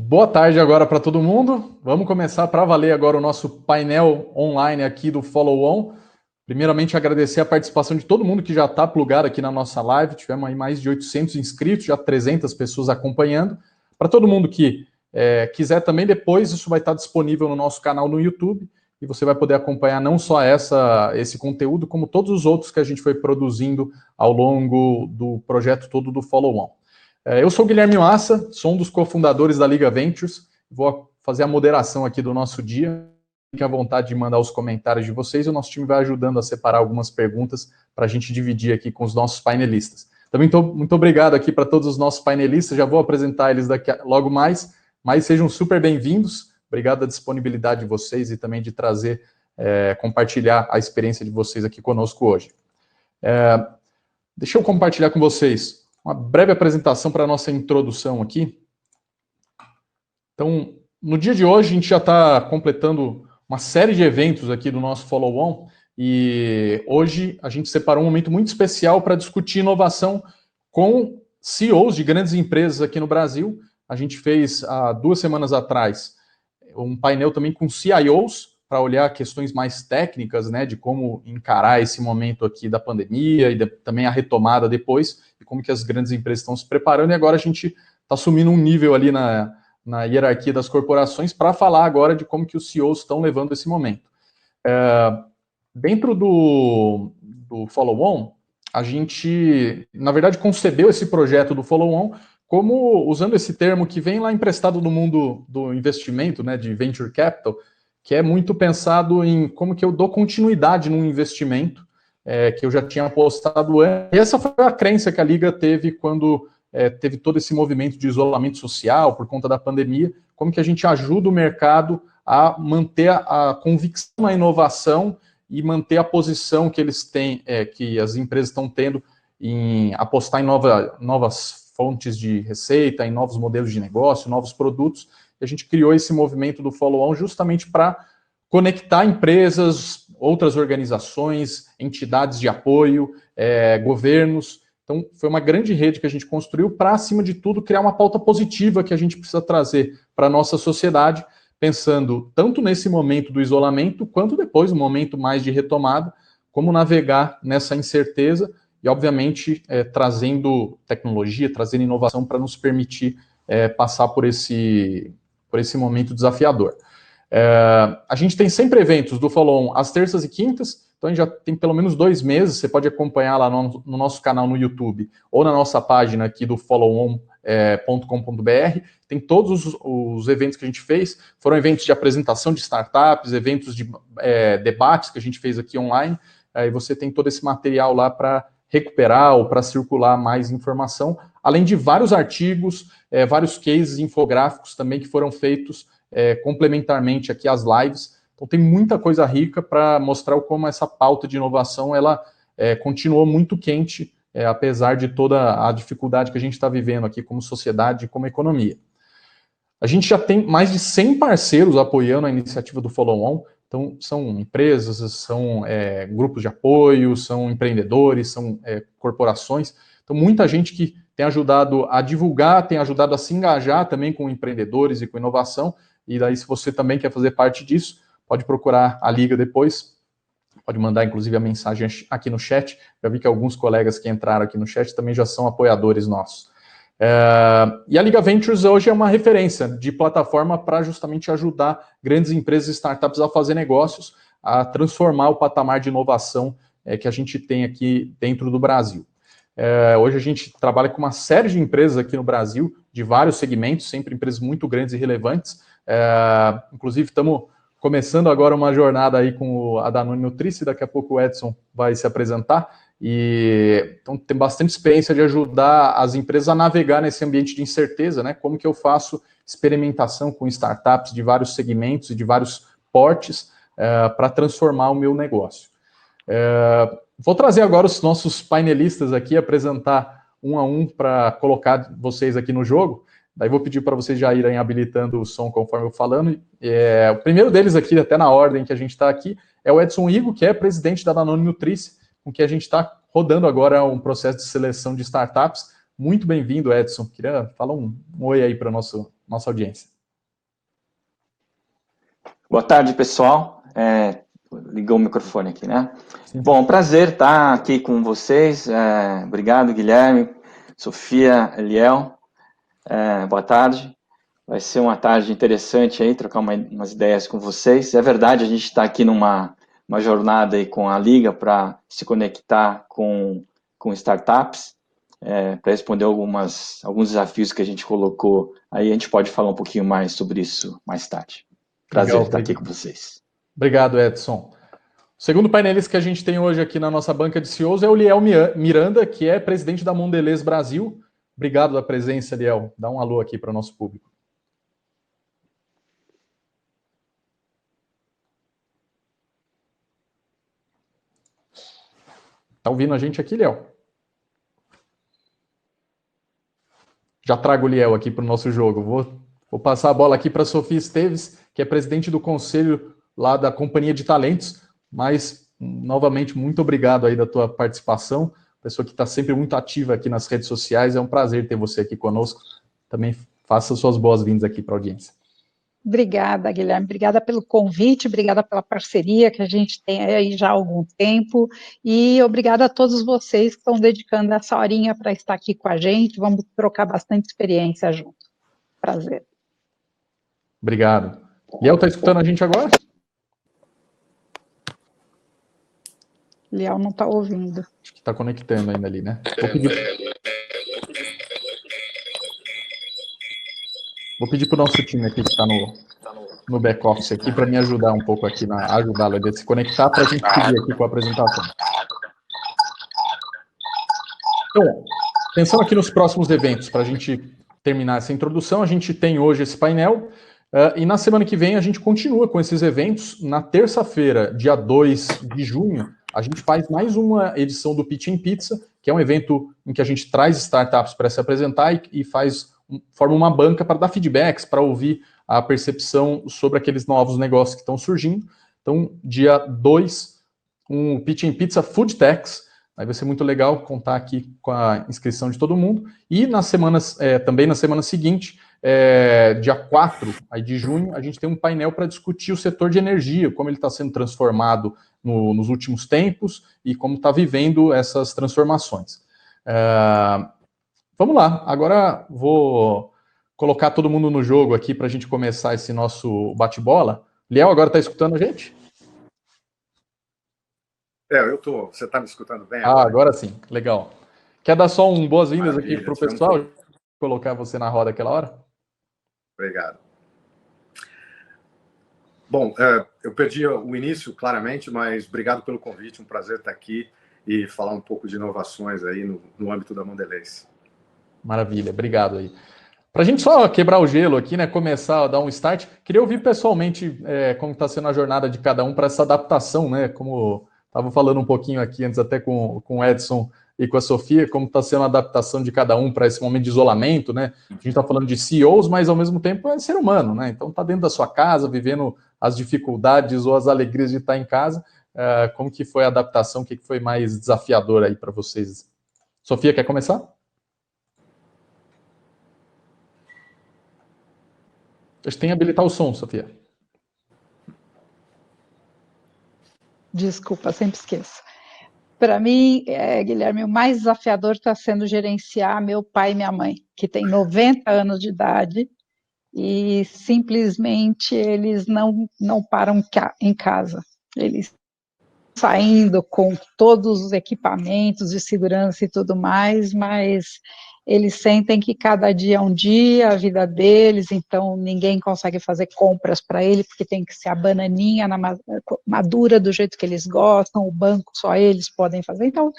Boa tarde agora para todo mundo. Vamos começar para valer agora o nosso painel online aqui do Follow On. Primeiramente, agradecer a participação de todo mundo que já está plugado aqui na nossa live. Tivemos aí mais de 800 inscritos, já 300 pessoas acompanhando. Para todo mundo que quiser também, depois isso vai estar disponível no nosso canal no YouTube e você vai poder acompanhar não só esse conteúdo, como todos os outros que a gente foi produzindo ao longo do projeto todo do Follow On. Eu sou o Guilherme Massa, sou um dos cofundadores da Liga Ventures, vou fazer a moderação aqui do nosso dia. Fique à vontade de mandar os comentários de vocês e o nosso time vai ajudando a separar algumas perguntas para a gente dividir aqui com os nossos painelistas. Também muito obrigado aqui para todos os nossos painelistas, já vou apresentar eles logo mais, mas sejam super bem-vindos. Obrigado da disponibilidade de vocês e também de trazer, compartilhar a experiência de vocês aqui conosco hoje. Deixa eu compartilhar com vocês uma breve apresentação para a nossa introdução aqui. Então, no dia de hoje, a gente já está completando uma série de eventos aqui do nosso Follow On, e hoje a gente separou um momento muito especial para discutir inovação com CEOs de grandes empresas aqui no Brasil. A gente fez, há 2 semanas atrás, um painel também com CIOs, para olhar questões mais técnicas, né, de como encarar esse momento aqui da pandemia e também a retomada depois, e como que as grandes empresas estão se preparando, e agora a gente está assumindo um nível ali na hierarquia das corporações para falar agora de como que os CEOs estão levando esse momento. Dentro do Follow On, a gente, na verdade, concebeu esse projeto do Follow On como, usando esse termo que vem lá emprestado do mundo do investimento, né, de Venture Capital, que é muito pensado em como que eu dou continuidade num investimento que eu já tinha apostado antes. E essa foi a crença que a Liga teve quando teve todo esse movimento de isolamento social por conta da pandemia, como que a gente ajuda o mercado a manter a convicção na inovação e manter a posição que eles têm, que as empresas estão tendo em apostar em novas fontes de receita, em novos modelos de negócio, novos produtos. A gente criou esse movimento do Follow On justamente para conectar empresas, outras organizações, entidades de apoio, governos. Então, foi uma grande rede que a gente construiu para, acima de tudo, criar uma pauta positiva que a gente precisa trazer para a nossa sociedade, pensando tanto nesse momento do isolamento, quanto depois, no momento mais de retomada, como navegar nessa incerteza e, obviamente, trazendo tecnologia, trazendo inovação para nos permitir passar por esse momento desafiador. A gente tem sempre eventos do Follow On às terças e quintas, então a gente já tem pelo menos 2 meses, você pode acompanhar lá no nosso canal no YouTube ou na nossa página aqui do followon.com.br, tem todos os eventos que a gente fez, foram eventos de apresentação de startups, eventos de debates que a gente fez aqui online, e você tem todo esse material lá para recuperar ou para circular mais informação, além de vários artigos, vários cases infográficos também que foram feitos complementarmente aqui às lives. Então tem muita coisa rica para mostrar como essa pauta de inovação ela continuou muito quente, apesar de toda a dificuldade que a gente está vivendo aqui como sociedade e como economia. A gente já tem mais de 100 parceiros apoiando a iniciativa do Follow On. Então, são empresas, são grupos de apoio, são empreendedores, são corporações. Então, muita gente que tem ajudado a divulgar, tem ajudado a se engajar também com empreendedores e com inovação. E daí, se você também quer fazer parte disso, pode procurar a Liga depois. Pode mandar, inclusive, a mensagem aqui no chat. Já vi que alguns colegas que entraram aqui no chat também já são apoiadores nossos. E a Liga Ventures hoje é uma referência de plataforma para justamente ajudar grandes empresas e startups a fazer negócios, a transformar o patamar de inovação que a gente tem aqui dentro do Brasil. Hoje a gente trabalha com uma série de empresas aqui no Brasil, de vários segmentos, sempre empresas muito grandes e relevantes. Inclusive estamos começando agora uma jornada aí com a Danone Nutrice, daqui a pouco o Edson vai se apresentar. Então tem bastante experiência de ajudar as empresas a navegar nesse ambiente de incerteza, né? Como que eu faço experimentação com startups de vários segmentos e de vários portes para transformar o meu negócio. Vou trazer agora os nossos painelistas aqui, apresentar um a um para colocar vocês aqui no jogo. Daí vou pedir para vocês já irem habilitando o som conforme eu falando. O primeiro deles aqui, até na ordem que a gente está aqui, é o Edson Igo, que é presidente da Danone Nutrice, com que a gente está rodando agora um processo de seleção de startups. Muito bem-vindo, Edson. Queria falar um oi aí para o nosso nossa audiência. Boa tarde, pessoal. Ligou o microfone aqui, né? Sim. Bom, prazer estar aqui com vocês. Obrigado, Guilherme, Sofia, Eliel. Boa tarde. Vai ser uma tarde interessante aí, trocar umas ideias com vocês. É verdade, a gente está aqui numa jornada aí com a Liga para se conectar com startups, para responder alguns desafios que a gente colocou. Aí a gente pode falar um pouquinho mais sobre isso mais tarde. Prazer estar aqui com vocês. Obrigado, Edson. O segundo painelista que a gente tem hoje aqui na nossa banca de CEOs é o Liel Miranda, que é presidente da Mondelez Brasil. Obrigado pela presença, Liel. Dá um alô aqui para o nosso público. Tá ouvindo a gente aqui, Liel? Já trago o Liel aqui para o nosso jogo. Vou passar a bola aqui para a Sofia Esteves, que é presidente do conselho lá da Companhia de Talentos. Mas, novamente, muito obrigado aí da tua participação. Pessoa que está sempre muito ativa aqui nas redes sociais. É um prazer ter você aqui conosco. Também faça suas boas-vindas aqui para a audiência. Obrigada, Guilherme. Obrigada pelo convite, obrigada pela parceria que a gente tem aí já há algum tempo, e obrigada a todos vocês que estão dedicando essa horinha para estar aqui com a gente. Vamos trocar bastante experiência junto. Prazer. Obrigado. Liel, está escutando a gente agora? Liel não está ouvindo. Acho que está conectando ainda ali, né? Vou pedir para o nosso time aqui que está no back-office aqui para me ajudar um pouco aqui, ajudá-lo a se conectar para a gente seguir aqui com a apresentação. Então, pensando aqui nos próximos eventos, para a gente terminar essa introdução, a gente tem hoje esse painel, e na semana que vem a gente continua com esses eventos. Na terça-feira, dia 2 de junho, a gente faz mais uma edição do Pitch in Pizza, que é um evento em que a gente traz startups para se apresentar e forma uma banca para dar feedbacks, para ouvir a percepção sobre aqueles novos negócios que estão surgindo. Então, dia 2, um Pitch in Pizza Food Techs. Aí vai ser muito legal contar aqui com a inscrição de todo mundo. E também na semana seguinte, dia 4 aí de junho, a gente tem um painel para discutir o setor de energia, como ele está sendo transformado nos últimos tempos e como está vivendo essas transformações. Vamos lá, agora vou colocar todo mundo no jogo aqui para a gente começar esse nosso bate-bola. Liel, agora está escutando a gente? Eu estou. Você está me escutando bem agora? Agora sim, legal. Quer dar só boas-vindas aqui para o pessoal? Colocar você na roda aquela hora? Obrigado. Bom, eu perdi o início, claramente, mas obrigado pelo convite, um prazer estar aqui e falar um pouco de inovações aí no âmbito da Mondelez. Maravilha, obrigado aí. Para a gente só quebrar o gelo aqui, né, começar a dar um start, queria ouvir pessoalmente como está sendo a jornada de cada um para essa adaptação, né, como estava falando um pouquinho aqui antes até com o Edson e com a Sofia, como está sendo a adaptação de cada um para esse momento de isolamento, né? A gente está falando de CEOs, mas ao mesmo tempo é ser humano, né? Então está dentro da sua casa, vivendo as dificuldades ou as alegrias de estar em casa. Como que foi a adaptação? O que foi mais desafiador aí para vocês? Sofia, quer começar? A gente tem que habilitar o som, Sofia. Desculpa, sempre esqueço. Para mim, Guilherme, o mais desafiador está sendo gerenciar meu pai e minha mãe, que tem 90 anos de idade e simplesmente eles não param em casa. Eles saindo com todos os equipamentos de segurança e tudo mais, mas eles sentem que cada dia é um dia, a vida deles, então ninguém consegue fazer compras para ele, porque tem que ser a bananinha madura do jeito que eles gostam, o banco só eles podem fazer. Então,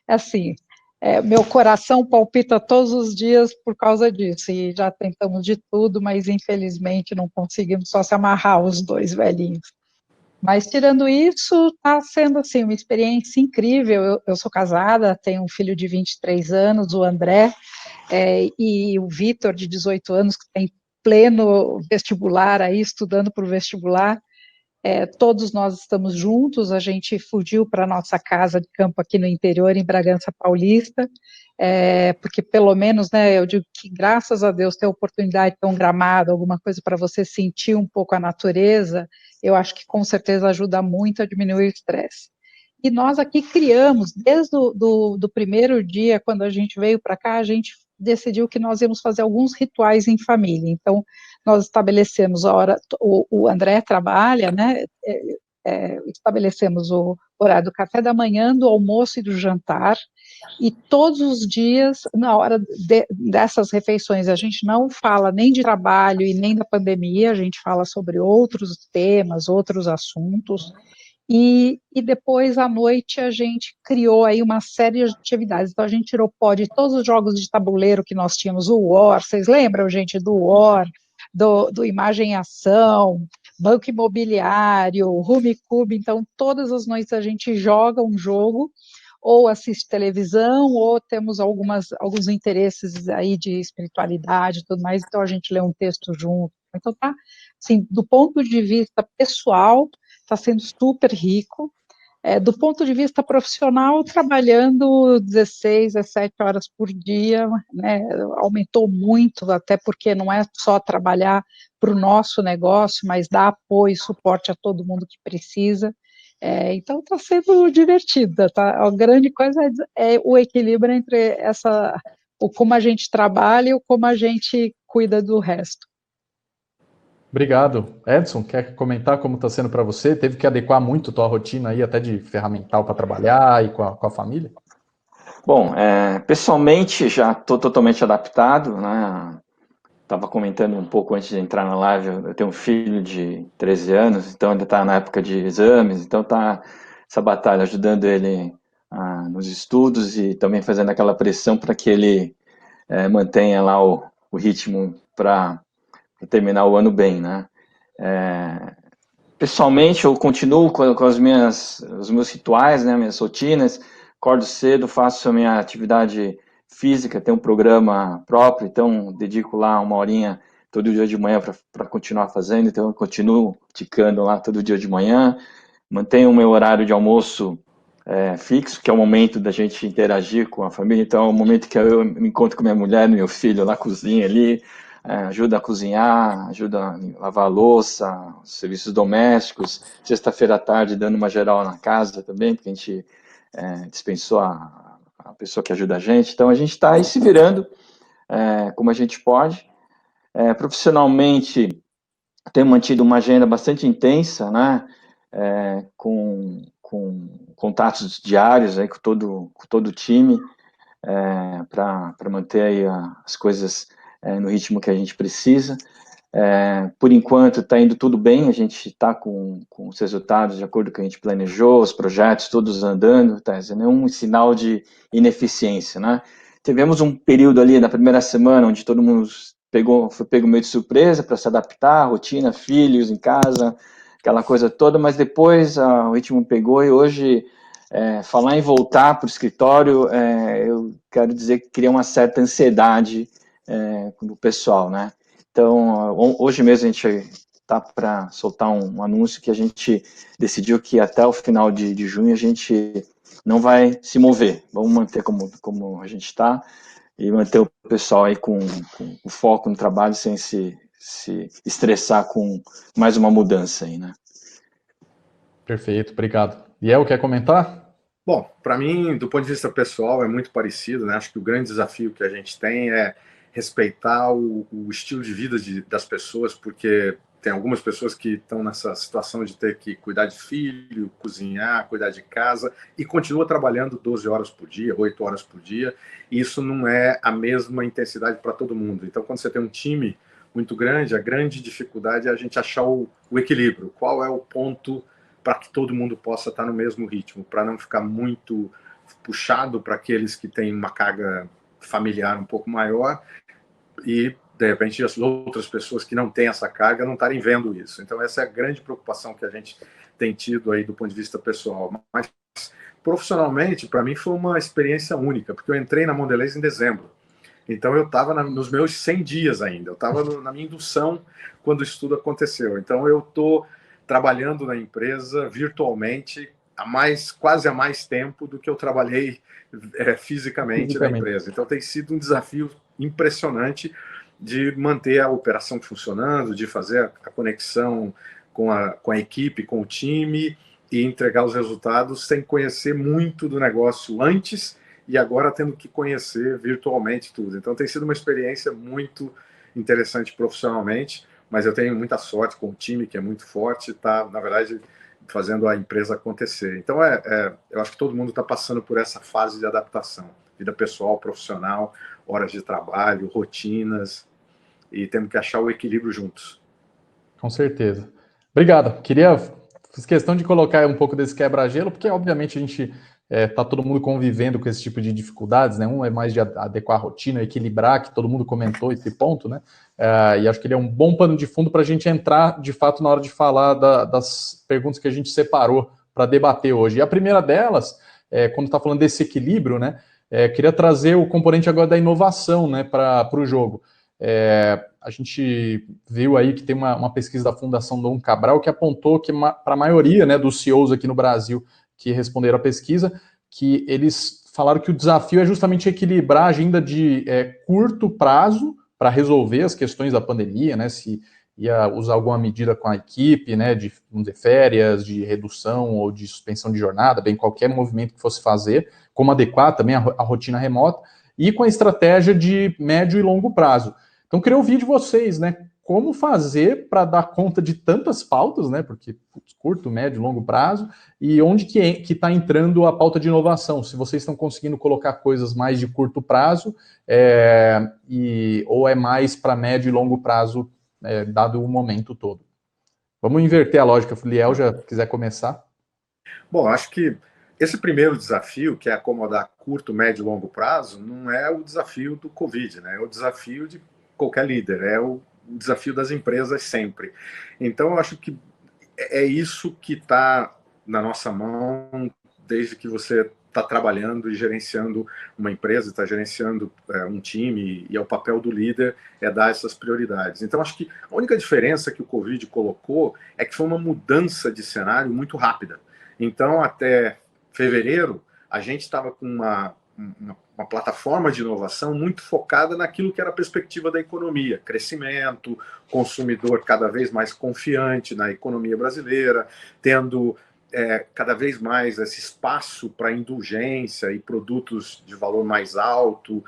assim, meu coração palpita todos os dias por causa disso, e já tentamos de tudo, mas infelizmente não conseguimos só se amarrar os dois velhinhos. Mas, tirando isso, está sendo, assim, uma experiência incrível. Eu sou casada, tenho um filho de 23 anos, o André, e o Vitor, de 18 anos, que está em pleno vestibular, aí, estudando para o vestibular. Todos nós estamos juntos, a gente fugiu para a nossa casa de campo aqui no interior, em Bragança Paulista, porque pelo menos, né, eu digo que graças a Deus ter a oportunidade de ter um gramado, alguma coisa para você sentir um pouco a natureza, eu acho que com certeza ajuda muito a diminuir o estresse. E nós aqui criamos, desde do primeiro dia, quando a gente veio para cá, a gente decidiu que nós íamos fazer alguns rituais em família. Então, nós estabelecemos a hora, o André trabalha, né, estabelecemos o horário do café da manhã, do almoço e do jantar, e todos os dias, na hora dessas refeições, a gente não fala nem de trabalho e nem da pandemia, a gente fala sobre outros temas, outros assuntos, e depois, à noite, a gente criou aí uma série de atividades. Então, a gente tirou pó de todos os jogos de tabuleiro que nós tínhamos, o War, vocês lembram, gente, do War, do Imagem e Ação, Banco Imobiliário, Rummikub. Então, todas as noites a gente joga um jogo, ou assiste televisão, ou temos alguns interesses aí de espiritualidade e tudo mais, então a gente lê um texto junto. Então, tá, assim, do ponto de vista pessoal, está sendo super rico. Do ponto de vista profissional, trabalhando 16, 17 horas por dia, né, aumentou muito, até porque não é só trabalhar para o nosso negócio, mas dar apoio e suporte a todo mundo que precisa. Então está sendo divertido, tá? A grande coisa é o equilíbrio entre o como a gente trabalha e o como a gente cuida do resto. Obrigado. Edson, quer comentar como está sendo para você? Teve que adequar muito a tua rotina aí, até de ferramental para trabalhar e com a família? Bom, pessoalmente já estou totalmente adaptado, né? Estava comentando um pouco antes de entrar na live, eu tenho um filho de 13 anos, então ainda está na época de exames, então está essa batalha ajudando ele nos estudos e também fazendo aquela pressão para que ele mantenha lá o ritmo para terminar o ano bem, né? Pessoalmente, eu continuo com os meus rituais, né, minhas rotinas, acordo cedo, faço a minha atividade física, tenho um programa próprio, então dedico lá uma horinha todo dia de manhã para continuar fazendo, então eu continuo ticando lá todo dia de manhã, mantenho o meu horário de almoço fixo, que é o momento da gente interagir com a família, então é o momento que eu me encontro com minha mulher e meu filho na cozinha ali, ajuda a cozinhar, ajuda a lavar a louça, serviços domésticos, sexta-feira à tarde dando uma geral na casa também, porque a gente dispensou a pessoa que ajuda a gente, então a gente está aí se virando como a gente pode. Profissionalmente, tenho mantido uma agenda bastante intensa, né, com contatos diários aí com todo o time, para manter aí as coisas no ritmo que a gente precisa. Por enquanto está indo tudo bem, a gente está com os resultados de acordo com o que a gente planejou, os projetos todos andando, tá? Nenhum sinal de ineficiência, né? Tivemos um período ali na primeira semana onde todo mundo foi pego meio de surpresa para se adaptar, rotina, filhos em casa, aquela coisa toda, mas depois o ritmo pegou e hoje falar em voltar para o escritório, eu quero dizer que cria uma certa ansiedade no pessoal, né? Então, hoje mesmo a gente está para soltar um anúncio que a gente decidiu que até o final de junho a gente não vai se mover. Vamos manter como a gente está e manter o pessoal aí com o foco no trabalho sem se estressar com mais uma mudança aí, né? Perfeito, obrigado. Liel, quer comentar? Bom, para mim, do ponto de vista pessoal, é muito parecido, né? Acho que o grande desafio que a gente tem é respeitar o estilo de vida das pessoas, porque tem algumas pessoas que estão nessa situação de ter que cuidar de filho, cozinhar, cuidar de casa, e continua trabalhando 12 horas por dia, 8 horas por dia, e isso não é a mesma intensidade para todo mundo. Então, quando você tem um time muito grande, a grande dificuldade é a gente achar o equilíbrio. Qual é o ponto para que todo mundo possa estar no mesmo ritmo, para não ficar muito puxado para aqueles que têm uma carga familiar um pouco maior e, de repente, as outras pessoas que não têm essa carga não estarem vendo isso. Então, essa é a grande preocupação que a gente tem tido aí do ponto de vista pessoal. Mas, profissionalmente, para mim foi uma experiência única, porque eu entrei na Mondelez em dezembro. Então, eu estava nos meus 100 dias ainda. Eu estava na minha indução quando isso tudo aconteceu. Então, eu estou trabalhando na empresa virtualmente quase há mais tempo do que eu trabalhei fisicamente na empresa. Então tem sido um desafio impressionante de manter a operação funcionando, de fazer a conexão com a equipe, com o time, e entregar os resultados sem conhecer muito do negócio antes e agora tendo que conhecer virtualmente tudo. Então tem sido uma experiência muito interessante profissionalmente, mas eu tenho muita sorte com o time, que é muito forte, está, na verdade, fazendo a empresa acontecer. Então eu acho que todo mundo está passando por essa fase de adaptação, vida pessoal, profissional, horas de trabalho, rotinas, e temos que achar o equilíbrio juntos. Com certeza. Obrigado. Fiz questão de colocar um pouco desse quebra-gelo, porque obviamente a gente está todo mundo convivendo com esse tipo de dificuldades, né? Um é mais de adequar a rotina, equilibrar, que todo mundo comentou esse ponto, né? E acho que ele é um bom pano de fundo para a gente entrar, de fato, na hora de falar das perguntas que a gente separou para debater hoje. E a primeira delas, quando está falando desse equilíbrio, né? Queria trazer o componente agora da inovação, né, para o jogo. A gente viu aí que tem uma pesquisa da Fundação Dom Cabral que apontou que para a maioria, né, dos CEOs aqui no Brasil que responderam à pesquisa, que eles falaram que o desafio é justamente equilibrar a agenda de curto prazo para resolver as questões da pandemia, né, se ia usar alguma medida com a equipe, né, de, vamos dizer, férias, de redução ou de suspensão de jornada, bem, qualquer movimento que fosse fazer, como adequar também a rotina remota, e com a estratégia de médio e longo prazo. Então, queria ouvir de vocês, né, como fazer para dar conta de tantas pautas, né, porque curto, médio, longo prazo, e onde que está entrando a pauta de inovação, se vocês estão conseguindo colocar coisas mais de curto prazo, ou é mais para médio e longo prazo, dado o momento todo. Vamos inverter a lógica, se o Liel já quiser começar. Bom, acho que esse primeiro desafio, que é acomodar curto, médio e longo prazo, não é o desafio do Covid, né? É o desafio de qualquer líder, é o desafio das empresas sempre. Então, eu acho que é isso que está na nossa mão desde que você está trabalhando e gerenciando uma empresa, está gerenciando um time, e é o papel do líder dar essas prioridades. Então, acho que a única diferença que o Covid colocou é que foi uma mudança de cenário muito rápida. Então, até fevereiro, a gente estava com uma plataforma de inovação muito focada naquilo que era a perspectiva da economia, crescimento, consumidor cada vez mais confiante na economia brasileira, tendo cada vez mais esse espaço para indulgência e produtos de valor mais alto,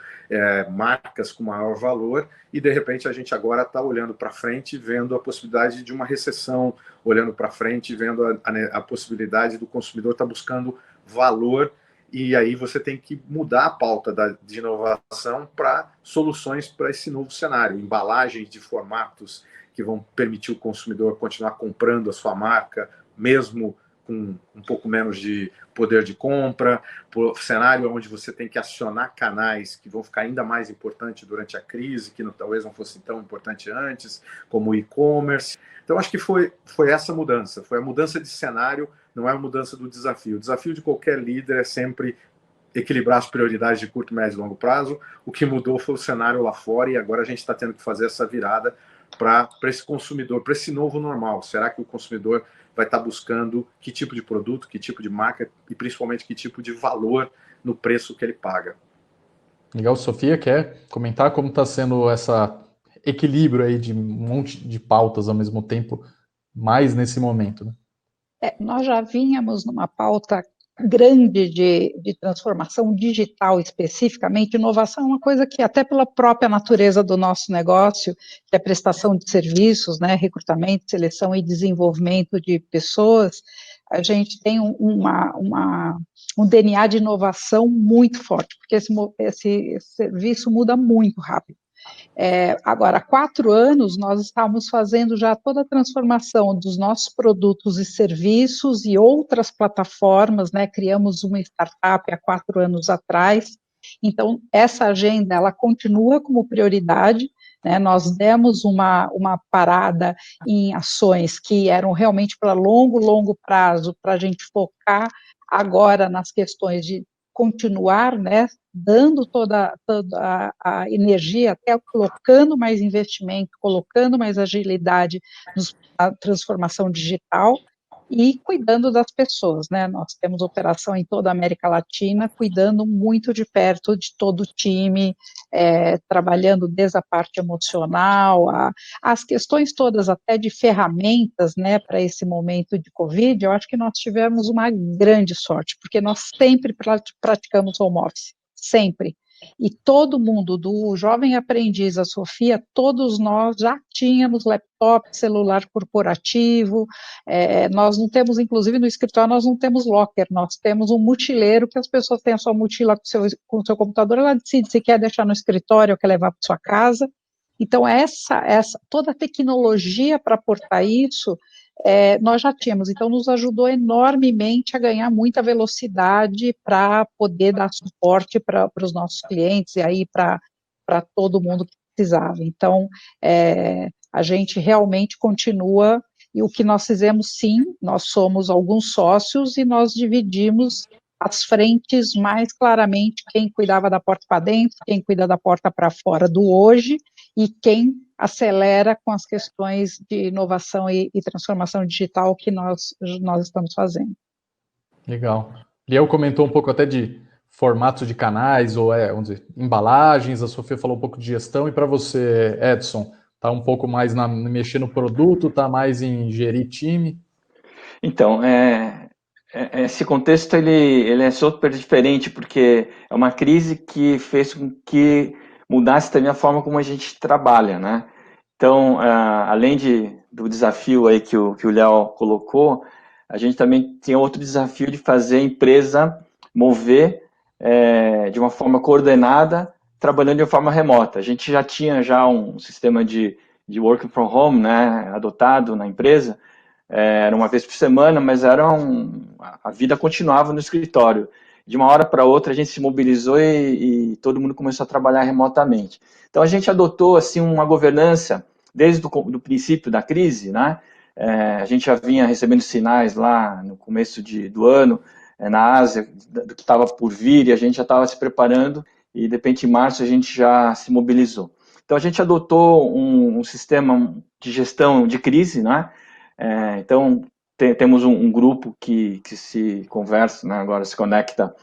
marcas com maior valor, e de repente a gente agora está olhando para frente, vendo a possibilidade de uma recessão, olhando para frente, vendo a possibilidade do consumidor estar buscando valor, e aí você tem que mudar a pauta de inovação para soluções para esse novo cenário, embalagens de formatos que vão permitir o consumidor continuar comprando a sua marca, mesmo com um pouco menos de poder de compra, por cenário onde você tem que acionar canais que vão ficar ainda mais importantes durante a crise, que talvez não fossem tão importantes antes, como o e-commerce. Então, acho que foi essa mudança, foi a mudança de cenário, não é a mudança do desafio. O desafio de qualquer líder é sempre equilibrar as prioridades de curto, médio e longo prazo. O que mudou foi o cenário lá fora, e agora a gente está tendo que fazer essa virada para esse consumidor, para esse novo normal. Será que o consumidor vai estar buscando que tipo de produto, que tipo de marca e principalmente que tipo de valor no preço que ele paga? Legal. Sofia, quer comentar como está sendo esse equilíbrio aí de um monte de pautas ao mesmo tempo, mais nesse momento, né? Nós já vínhamos numa pauta grande de transformação digital, especificamente. Inovação é uma coisa que, até pela própria natureza do nosso negócio, que é prestação de serviços, né, recrutamento, seleção e desenvolvimento de pessoas, a gente tem um DNA de inovação muito forte, porque esse serviço muda muito rápido. Agora, há 4 anos, nós estávamos fazendo já toda a transformação dos nossos produtos e serviços e outras plataformas, né? Criamos uma startup há 4 anos atrás. Então, essa agenda, ela continua como prioridade, né? Nós demos uma parada em ações que eram realmente para longo prazo, para a gente focar agora nas questões de continuar, né, dando toda a energia, até colocando mais investimento, colocando mais agilidade nos a transformação digital e cuidando das pessoas, né? Nós temos operação em toda a América Latina, cuidando muito de perto de todo o time, trabalhando desde a parte emocional, as questões todas até de ferramentas, né, para esse momento de Covid. Eu acho que nós tivemos uma grande sorte, porque nós sempre praticamos home office, sempre. E todo mundo, do jovem aprendiz à Sofia, todos nós já tínhamos laptop, celular corporativo, nós não temos, inclusive no escritório, nós não temos locker, nós temos um mochileiro que as pessoas têm a sua mochila com o seu computador, ela decide se quer deixar no escritório ou quer levar para sua casa. Então, toda a tecnologia para aportar isso, nós já tínhamos, então nos ajudou enormemente a ganhar muita velocidade para poder dar suporte para os nossos clientes e aí para todo mundo que precisava. Então, a gente realmente continua, e o que nós fizemos, sim, nós somos alguns sócios e nós dividimos as frentes mais claramente, quem cuidava da porta para dentro, quem cuida da porta para fora do hoje, e quem acelera com as questões de inovação e transformação digital que nós estamos fazendo. Legal. Liel comentou um pouco até de formatos de canais, ou vamos dizer, embalagens, a Sofia falou um pouco de gestão, e para você, Edson, está um pouco mais mexer no produto, está mais em gerir time? Então, esse contexto ele é super diferente, porque é uma crise que fez com que mudasse também a forma como a gente trabalha, né? Então, além do desafio aí que o Léo colocou, a gente também tem outro desafio de fazer a empresa mover de uma forma coordenada, trabalhando de uma forma remota. A gente já tinha um sistema de working from home, né, adotado na empresa, era uma vez por semana, mas a vida continuava no escritório. De uma hora para outra a gente se mobilizou e todo mundo começou a trabalhar remotamente. Então a gente adotou assim uma governança desde o princípio da crise, né? A gente já vinha recebendo sinais lá no começo do ano na Ásia do que estava por vir, e a gente já estava se preparando, e de repente em março a gente já se mobilizou. Então a gente adotou um sistema de gestão de crise, né? Então, temos um grupo que se conversa, né, agora se conecta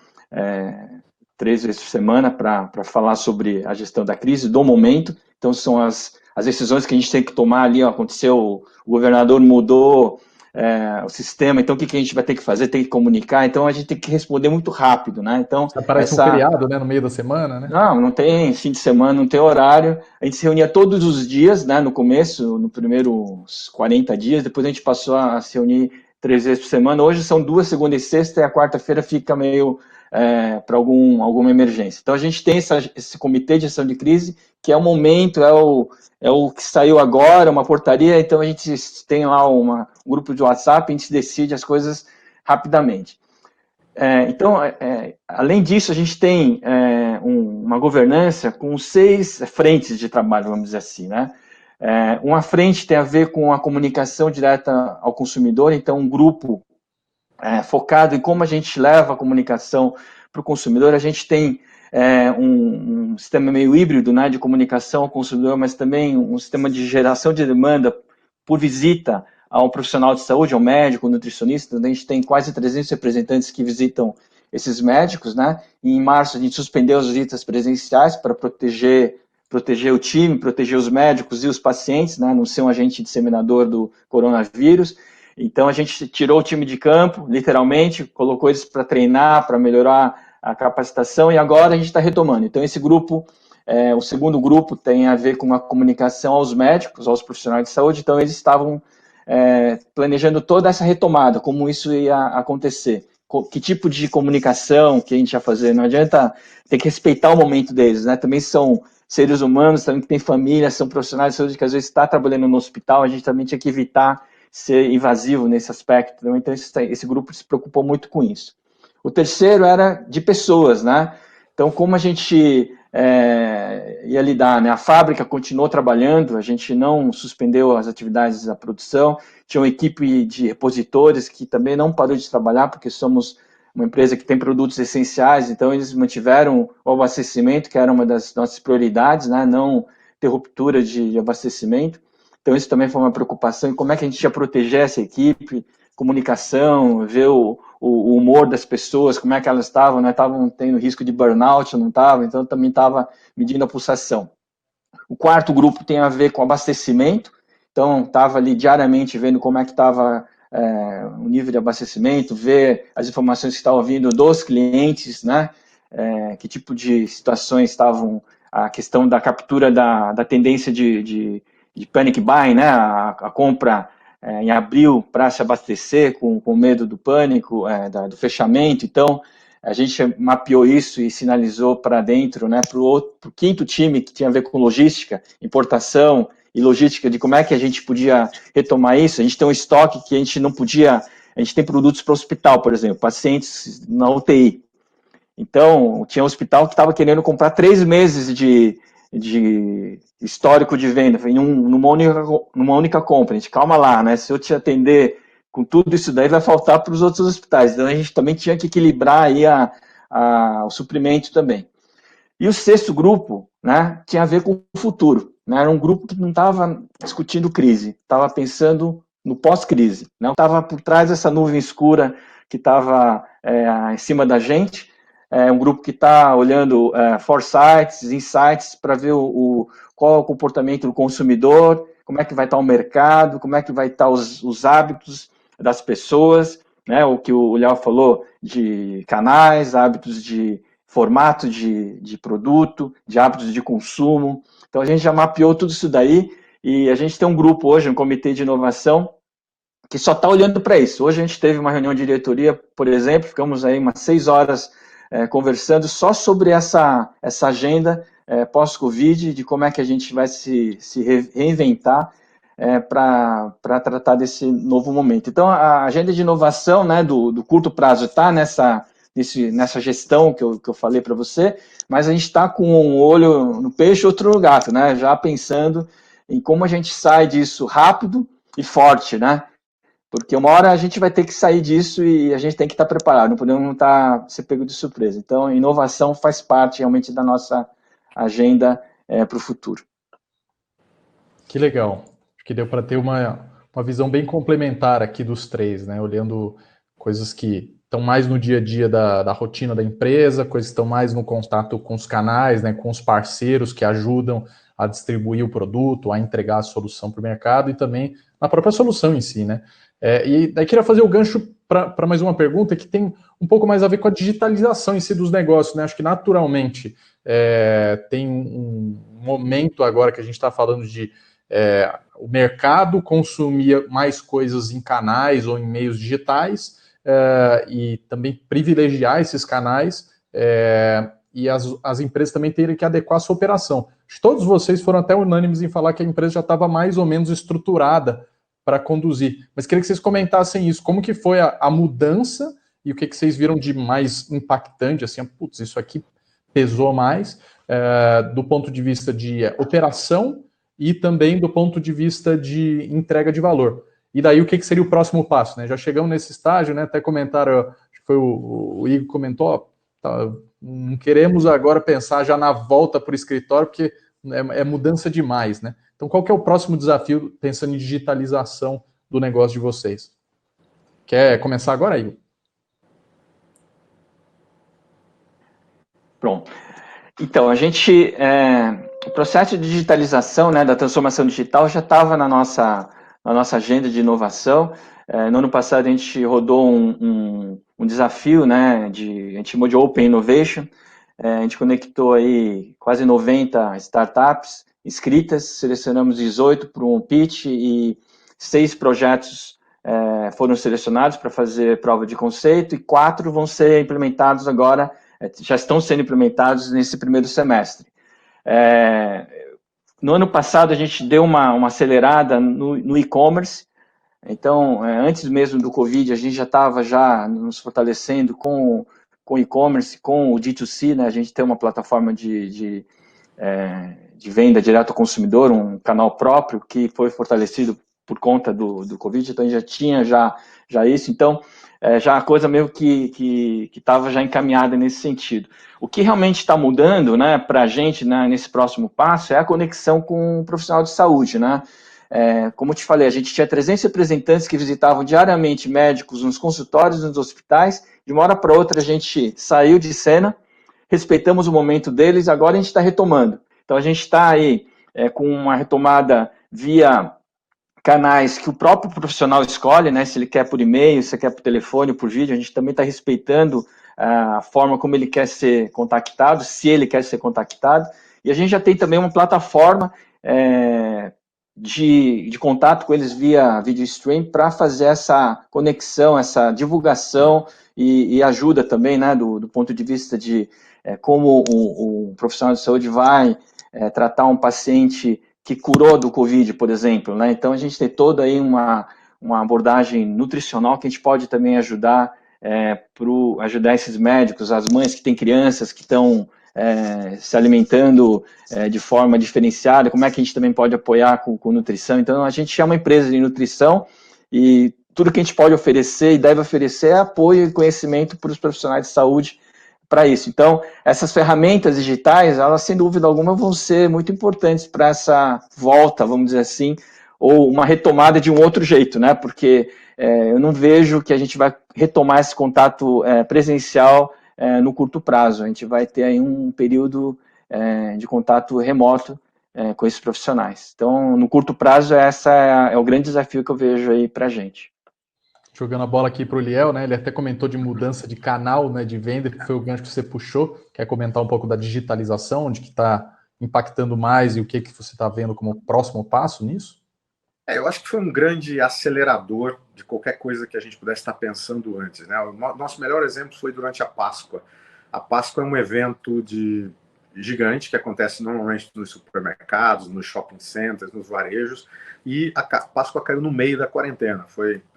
3 vezes por semana para falar sobre a gestão da crise, do momento. Então, são as decisões que a gente tem que tomar ali. Aconteceu, o governador mudou o sistema, então o que a gente vai ter que fazer? Tem que comunicar, então a gente tem que responder muito rápido, né? Então, parece um feriado, né, no meio da semana, né? Não tem fim de semana, não tem horário. A gente se reunia todos os dias, né, no começo, no primeiros 40 dias, depois a gente passou a se reunir 3 vezes por semana. Hoje são 2, segunda e sexta, e a quarta-feira fica meio para alguma emergência. Então a gente tem esse comitê de gestão de crise, que é o momento, é o que saiu agora, uma portaria, então a gente tem lá um grupo de WhatsApp, a gente decide as coisas rapidamente. Então, além disso, a gente tem uma governança com 6 frentes de trabalho, vamos dizer assim, né? Uma frente tem a ver com a comunicação direta ao consumidor, então um grupo focado em como a gente leva a comunicação para o consumidor. A gente tem um sistema meio híbrido, né, de comunicação ao consumidor, mas também um sistema de geração de demanda por visita a um profissional de saúde, ao médico, ao nutricionista. A gente tem quase 300 representantes que visitam esses médicos, né? E em março a gente suspendeu as visitas presenciais para proteger o time, proteger os médicos e os pacientes, né? Não ser um agente disseminador do coronavírus. Então a gente tirou o time de campo, literalmente, colocou eles para treinar, para melhorar a capacitação, e agora a gente está retomando. Então esse grupo, o segundo grupo, tem a ver com a comunicação aos médicos, aos profissionais de saúde. Então eles estavam planejando toda essa retomada, como isso ia acontecer, que tipo de comunicação que a gente ia fazer. Não adianta ter que respeitar o momento deles, né? Também são seres humanos, também que têm família, são profissionais de saúde que às vezes está trabalhando no hospital. A gente também tinha que evitar ser invasivo nesse aspecto. Então esse grupo se preocupou muito com isso. O terceiro era de pessoas, né? Então, como a gente ia lidar, né? A fábrica continuou trabalhando, a gente não suspendeu as atividades da produção, tinha uma equipe de repositores que também não parou de trabalhar, porque somos uma empresa que tem produtos essenciais, então eles mantiveram o abastecimento, que era uma das nossas prioridades, né? Não ter ruptura de abastecimento. Então isso também foi uma preocupação, e como é que a gente ia proteger essa equipe, comunicação, ver o humor das pessoas, como é que elas estavam, né? Estavam tendo risco de burnout, não estavam, então também estava medindo a pulsação. O quarto grupo tem a ver com abastecimento, então estava ali diariamente vendo como é que estava o nível de abastecimento, ver as informações que estavam vindo dos clientes, né? Que tipo de situações estavam, a questão da captura da tendência de panic buying, né? A compra em abril para se abastecer com medo do pânico, do fechamento. Então, a gente mapeou isso e sinalizou para dentro, né, para o quinto time, que tinha a ver com logística, importação e logística, de como é que a gente podia retomar isso. A gente tem um estoque que a gente não podia, a gente tem produtos para o hospital, por exemplo, pacientes na UTI. Então, tinha um hospital que estava querendo comprar 3 meses de histórico de venda, numa única compra. A gente, calma lá, né? Se eu te atender com tudo isso daí, vai faltar para os outros hospitais. Então, a gente também tinha que equilibrar aí o suprimento também. E o sexto grupo, né, tinha a ver com o futuro. Né? Era um grupo que não estava discutindo crise, estava pensando no pós-crise. Não estava por trás dessa nuvem escura que estava em cima da gente. Um grupo que está olhando foresights, insights, para ver qual é o comportamento do consumidor, como é que vai estar o mercado, como é que vai estar os hábitos das pessoas, né? O que o Léo falou de canais, hábitos de formato de produto, de hábitos de consumo. Então, a gente já mapeou tudo isso daí e a gente tem um grupo hoje, um comitê de inovação, que só está olhando para isso. Hoje a gente teve uma reunião de diretoria, por exemplo, ficamos aí umas 6 horas conversando só sobre essa agenda pós-Covid, de como é que a gente vai se reinventar para tratar desse novo momento. Então, a agenda de inovação, né, do curto prazo está nessa gestão que eu falei para você, mas a gente está com um olho no peixe e outro no gato, né, já pensando em como a gente sai disso rápido e forte, né? Porque uma hora a gente vai ter que sair disso e a gente tem que estar preparado, não podemos ser pego de surpresa. Então, inovação faz parte realmente da nossa agenda para o futuro. Que legal. Acho que deu para ter uma visão bem complementar aqui dos três, né? Olhando coisas que estão mais no dia a dia da rotina da empresa, coisas que estão mais no contato com os canais, né? Com os parceiros que ajudam a distribuir o produto, a entregar a solução para o mercado e também na própria solução em si, né? E daí queria fazer o gancho para mais uma pergunta que tem um pouco mais a ver com a digitalização em si dos negócios, né? Acho que naturalmente tem um momento agora que a gente está falando de o mercado consumia mais coisas em canais ou em meios digitais e também privilegiar esses canais e as empresas também terem que adequar a sua operação. Todos vocês foram até unânimes em falar que a empresa já estava mais ou menos estruturada para conduzir. Mas queria que vocês comentassem isso, como que foi a mudança e o que vocês viram de mais impactante, assim, putz, isso aqui pesou mais, do ponto de vista de operação e também do ponto de vista de entrega de valor. E daí o que seria o próximo passo, né? Já chegamos nesse estágio, né? Até comentaram, acho que foi o Igor comentou, não queremos agora pensar já na volta para o escritório, porque é mudança demais, né? Então, qual que é o próximo desafio, pensando em digitalização do negócio de vocês? Quer começar agora, Igor? Pronto. Então, o processo de digitalização, né, da transformação digital já estava na nossa agenda de inovação. No ano passado, a gente rodou um desafio, né, a gente chamou de Open Innovation. A gente conectou aí quase 90 startups inscritas, selecionamos 18 para um pitch e 6 projetos foram selecionados para fazer prova de conceito e 4 vão ser implementados agora, já estão sendo implementados nesse primeiro semestre. No ano passado, a gente deu uma acelerada no e-commerce. Então, antes mesmo do Covid, a gente já estava nos fortalecendo com e-commerce, com o D2C, né? A gente tem uma plataforma de venda direto ao consumidor, um canal próprio que foi fortalecido por conta do Covid, então a gente já tinha já isso. Então, já a coisa meio que estava já encaminhada nesse sentido. O que realmente está mudando, né, para a gente, né, nesse próximo passo é a conexão com o profissional de saúde, né? como eu te falei, a gente tinha 300 representantes que visitavam diariamente médicos nos consultórios, nos hospitais. De uma hora para outra a gente saiu de cena, respeitamos o momento deles, agora a gente está retomando. Então a gente está aí com uma retomada via canais que o próprio profissional escolhe, né? Se ele quer por e-mail, se quer por telefone, por vídeo, a gente também está respeitando a forma como ele quer ser contactado, se ele quer ser contactado. E a gente já tem também uma plataforma de contato com eles via video stream para fazer essa conexão, essa divulgação e ajuda também, né? Do ponto de vista de como o profissional de saúde vai tratar um paciente que curou do Covid, por exemplo, né? Então a gente tem toda aí uma abordagem nutricional que a gente pode também ajudar ajudar esses médicos, as mães que têm crianças que estão se alimentando de forma diferenciada, como é que a gente também pode apoiar com nutrição. Então a gente é uma empresa de nutrição e tudo que a gente pode oferecer e deve oferecer é apoio e conhecimento para os profissionais de saúde para isso. Então, essas ferramentas digitais, elas sem dúvida alguma vão ser muito importantes para essa volta, vamos dizer assim, ou uma retomada de um outro jeito, né? Porque eu não vejo que a gente vai retomar esse contato presencial no curto prazo. A gente vai ter aí um período de contato remoto com esses profissionais. Então, no curto prazo, é o grande desafio que eu vejo aí para a gente. Jogando a bola aqui para o Liel, né? Ele até comentou de mudança de canal, né, de venda, que foi o gancho que você puxou. Quer comentar um pouco da digitalização, onde que está impactando mais e o que você está vendo como próximo passo nisso? Eu acho que foi um grande acelerador de qualquer coisa que a gente pudesse estar pensando antes, né? O nosso melhor exemplo foi durante a Páscoa. A Páscoa é um evento gigante que acontece normalmente nos supermercados, nos shopping centers, nos varejos, e a Páscoa caiu no meio da quarentena.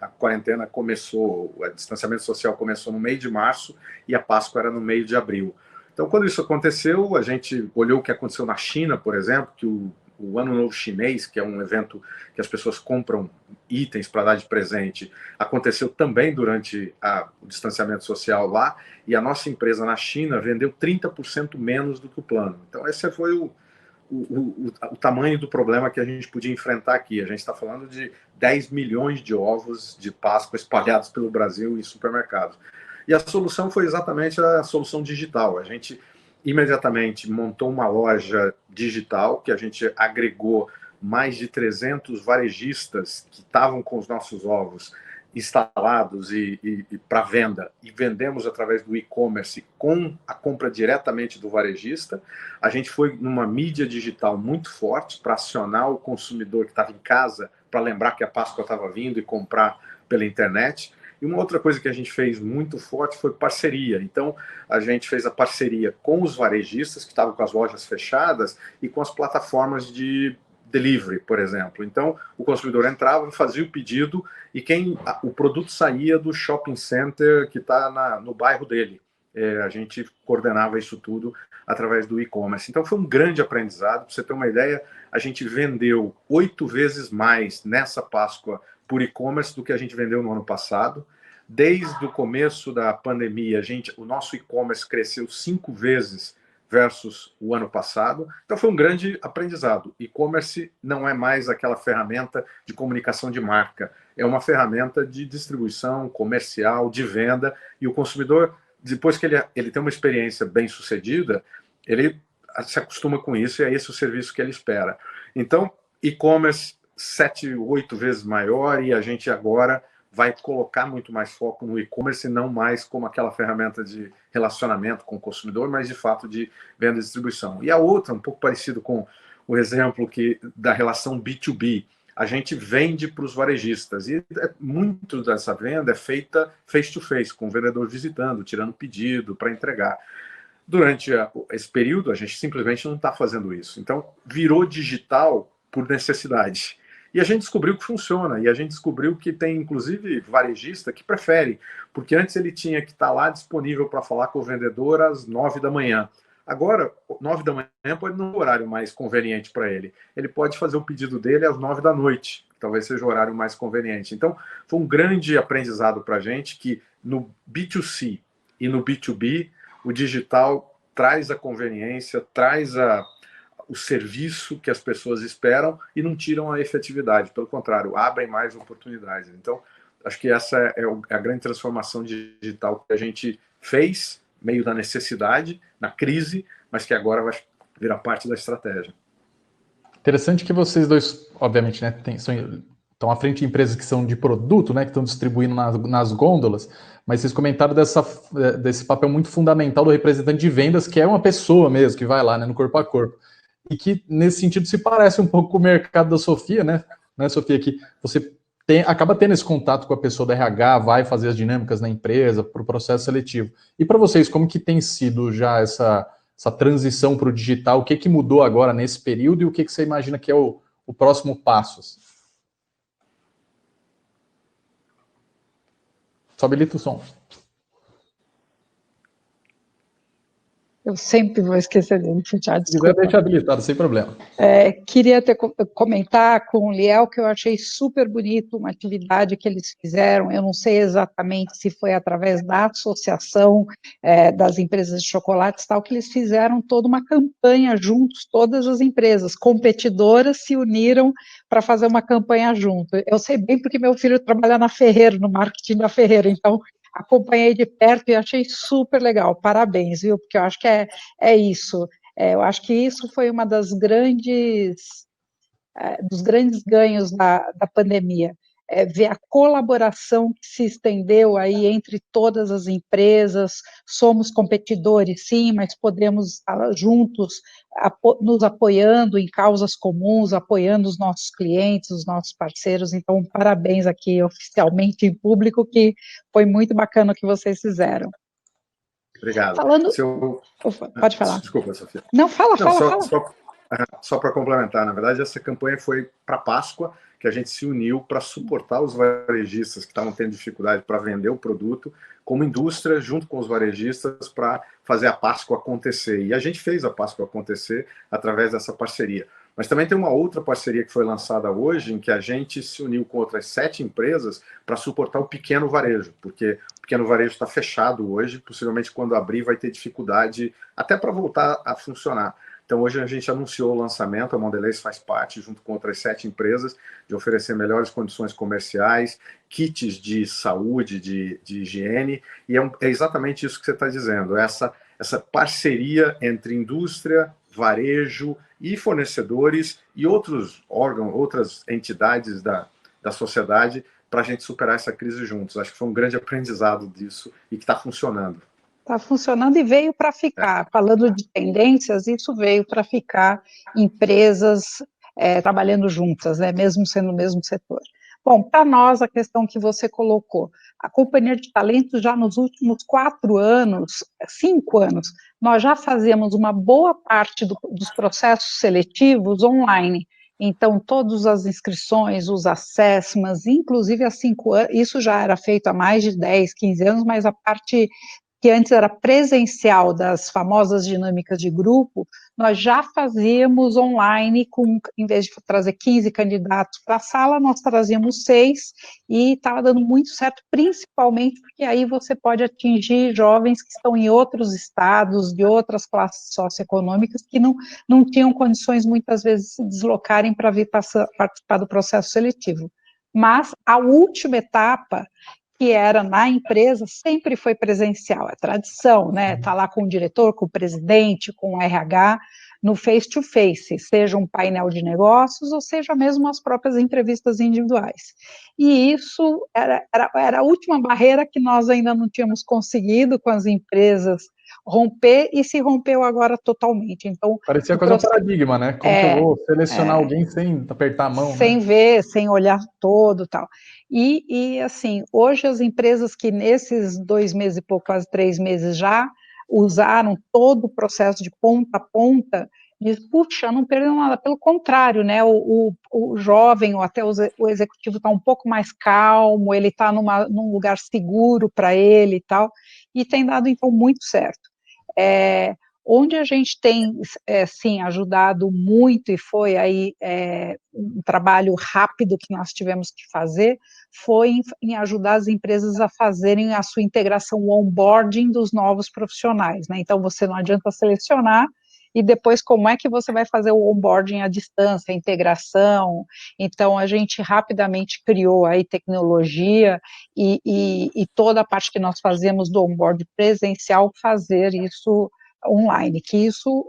A quarentena começou, o distanciamento social começou no meio de março e a Páscoa era no meio de abril. Então, quando isso aconteceu, a gente olhou o que aconteceu na China, por exemplo, que o Ano Novo Chinês, que é um evento que as pessoas compram itens para dar de presente, aconteceu também durante o distanciamento social lá, e a nossa empresa na China vendeu 30% menos do que o plano. Então esse foi o tamanho do problema que a gente podia enfrentar aqui. A gente está falando de 10 milhões de ovos de Páscoa espalhados pelo Brasil em supermercados. E a solução foi exatamente a solução digital. A gente imediatamente montou uma loja digital que a gente agregou mais de 300 varejistas que estavam com os nossos ovos instalados e para venda, e vendemos através do e-commerce com a compra diretamente do varejista. A gente foi numa mídia digital muito forte para acionar o consumidor que estava em casa, para lembrar que a Páscoa estava vindo e comprar pela internet. E uma outra coisa que a gente fez muito forte foi parceria. Então, a gente fez a parceria com os varejistas que estavam com as lojas fechadas e com as plataformas de delivery, por exemplo. Então, o consumidor entrava, fazia o pedido e o produto saía do shopping center que está no bairro dele. A gente coordenava isso tudo através do e-commerce. Então, foi um grande aprendizado. Para você ter uma ideia, a gente vendeu 8 vezes mais nessa Páscoa por e-commerce do que a gente vendeu no ano passado. Desde o começo da pandemia, o nosso e-commerce cresceu 5 vezes versus o ano passado. Então foi um grande aprendizado. E-commerce não é mais aquela ferramenta de comunicação de marca, é uma ferramenta de distribuição comercial, de venda, e o consumidor, depois que ele tem uma experiência bem sucedida, ele se acostuma com isso e é esse o serviço que ele espera. Então, e-commerce 7, 8 vezes maior, e a gente agora vai colocar muito mais foco no e-commerce, não mais como aquela ferramenta de relacionamento com o consumidor, mas de fato de venda e distribuição. E a outra, um pouco parecido com o exemplo da relação B2B, a gente vende para os varejistas, e muito dessa venda é feita face-to-face, com o vendedor visitando, tirando pedido para entregar. Durante esse período, a gente simplesmente não está fazendo isso. Então, virou digital por necessidade. E a gente descobriu que funciona, e a gente descobriu que tem, inclusive, varejista que prefere, porque antes ele tinha que estar lá disponível para falar com o vendedor às 9 da manhã. Agora, 9 da manhã pode não ser o horário mais conveniente para ele. Ele pode fazer o pedido dele às 9 da noite, que talvez seja o horário mais conveniente. Então, foi um grande aprendizado para a gente que no B2C e no B2B, o digital traz a conveniência, traz o serviço que as pessoas esperam e não tiram a efetividade, pelo contrário, abrem mais oportunidades. Então, acho que essa é a grande transformação digital que a gente fez, meio da necessidade, na crise, mas que agora vai virar parte da estratégia. Interessante que vocês dois, obviamente, né, estão à frente de empresas que são de produto, né, que estão distribuindo nas gôndolas, mas vocês comentaram desse papel muito fundamental do representante de vendas, que é uma pessoa mesmo, que vai lá, né, no corpo a corpo. E que, nesse sentido, se parece um pouco com o mercado da Sofia, né, Sofia, que você acaba tendo esse contato com a pessoa da RH, vai fazer as dinâmicas na empresa, para o processo seletivo. E para vocês, como que tem sido já essa transição para o digital? O que mudou agora nesse período e o que você imagina que é o próximo passo? Só habilita o som. Eu sempre vou esquecer dele, já, desculpa. Se quiser deixar habilitado, sem problema. Queria comentar com o Liel que eu achei super bonito uma atividade que eles fizeram. Eu não sei exatamente se foi através da associação das empresas de chocolates, tal, que eles fizeram toda uma campanha juntos, todas as empresas competidoras se uniram para fazer uma campanha junto. Eu sei bem porque meu filho trabalha na Ferreiro, no marketing da Ferreiro, então acompanhei de perto e achei super legal. Parabéns, viu? Porque eu acho que é isso. Eu acho que isso foi uma dos grandes ganhos da pandemia, ver a colaboração que se estendeu aí entre todas as empresas. Somos competidores, sim, mas podemos estar juntos, nos apoiando em causas comuns, apoiando os nossos clientes, os nossos parceiros. Então, parabéns aqui oficialmente em público, que foi muito bacana o que vocês fizeram. Obrigado. Pode falar. Desculpa, Sofia. Não, fala. Só para complementar, na verdade, essa campanha foi para Páscoa, que a gente se uniu para suportar os varejistas que estavam tendo dificuldade para vender o produto, como indústria, junto com os varejistas, para fazer a Páscoa acontecer. E a gente fez a Páscoa acontecer através dessa parceria. Mas também tem uma outra parceria que foi lançada hoje, em que a gente se uniu com outras 7 empresas para suportar o pequeno varejo, porque o pequeno varejo está fechado hoje, possivelmente quando abrir vai ter dificuldade até para voltar a funcionar. Então hoje a gente anunciou o lançamento, a Mondelez faz parte, junto com outras 7 empresas, de oferecer melhores condições comerciais, kits de saúde, de higiene, e é exatamente isso que você está dizendo, essa parceria entre indústria, varejo e fornecedores e outros órgãos, outras entidades da sociedade para a gente superar essa crise juntos. Acho que foi um grande aprendizado disso e que está funcionando. Está funcionando e veio para ficar. Falando de tendências, isso veio para ficar, empresas trabalhando juntas, né, mesmo sendo o mesmo setor. Bom, para nós, a questão que você colocou, a Companhia de Talentos já nos últimos 4 anos, 5 anos, nós já fazemos uma boa parte dos processos seletivos online. Então, todas as inscrições, os assessments, inclusive há 5 anos, isso já era feito há mais de 10, 15 anos, mas a parte que antes era presencial das famosas dinâmicas de grupo, nós já fazíamos online, em vez de trazer 15 candidatos para a sala, nós trazíamos 6, e estava dando muito certo, principalmente porque aí você pode atingir jovens que estão em outros estados, de outras classes socioeconômicas, que não tinham condições, muitas vezes, de se deslocarem para vir participar do processo seletivo. Mas a última etapa, que era na empresa, sempre foi presencial, é tradição, né? Tá lá com o diretor, com o presidente, com o RH, no face-to-face, seja um painel de negócios, ou seja mesmo as próprias entrevistas individuais. E isso era a última barreira que nós ainda não tínhamos conseguido com as empresas romper, e se rompeu agora totalmente. Então, parecia quase um paradigma, né? Como que eu vou selecionar alguém sem apertar a mão? Sem ver, sem olhar todo, tal. E assim, hoje as empresas que nesses 2 meses e pouco, quase 3 meses já usaram todo o processo de ponta a ponta, diz, puxa, não perdeu nada, pelo contrário, né, o jovem ou até o executivo está um pouco mais calmo, ele está num lugar seguro para ele e tal, e tem dado, então, muito certo. Onde a gente tem, sim, ajudado muito, e foi aí um trabalho rápido que nós tivemos que fazer, foi em ajudar as empresas a fazerem a sua integração, o onboarding dos novos profissionais, né? Então, você não adianta selecionar e depois como é que você vai fazer o onboarding à distância, a integração. Então, a gente rapidamente criou aí tecnologia e toda a parte que nós fazemos do onboard presencial, fazer isso online, que isso,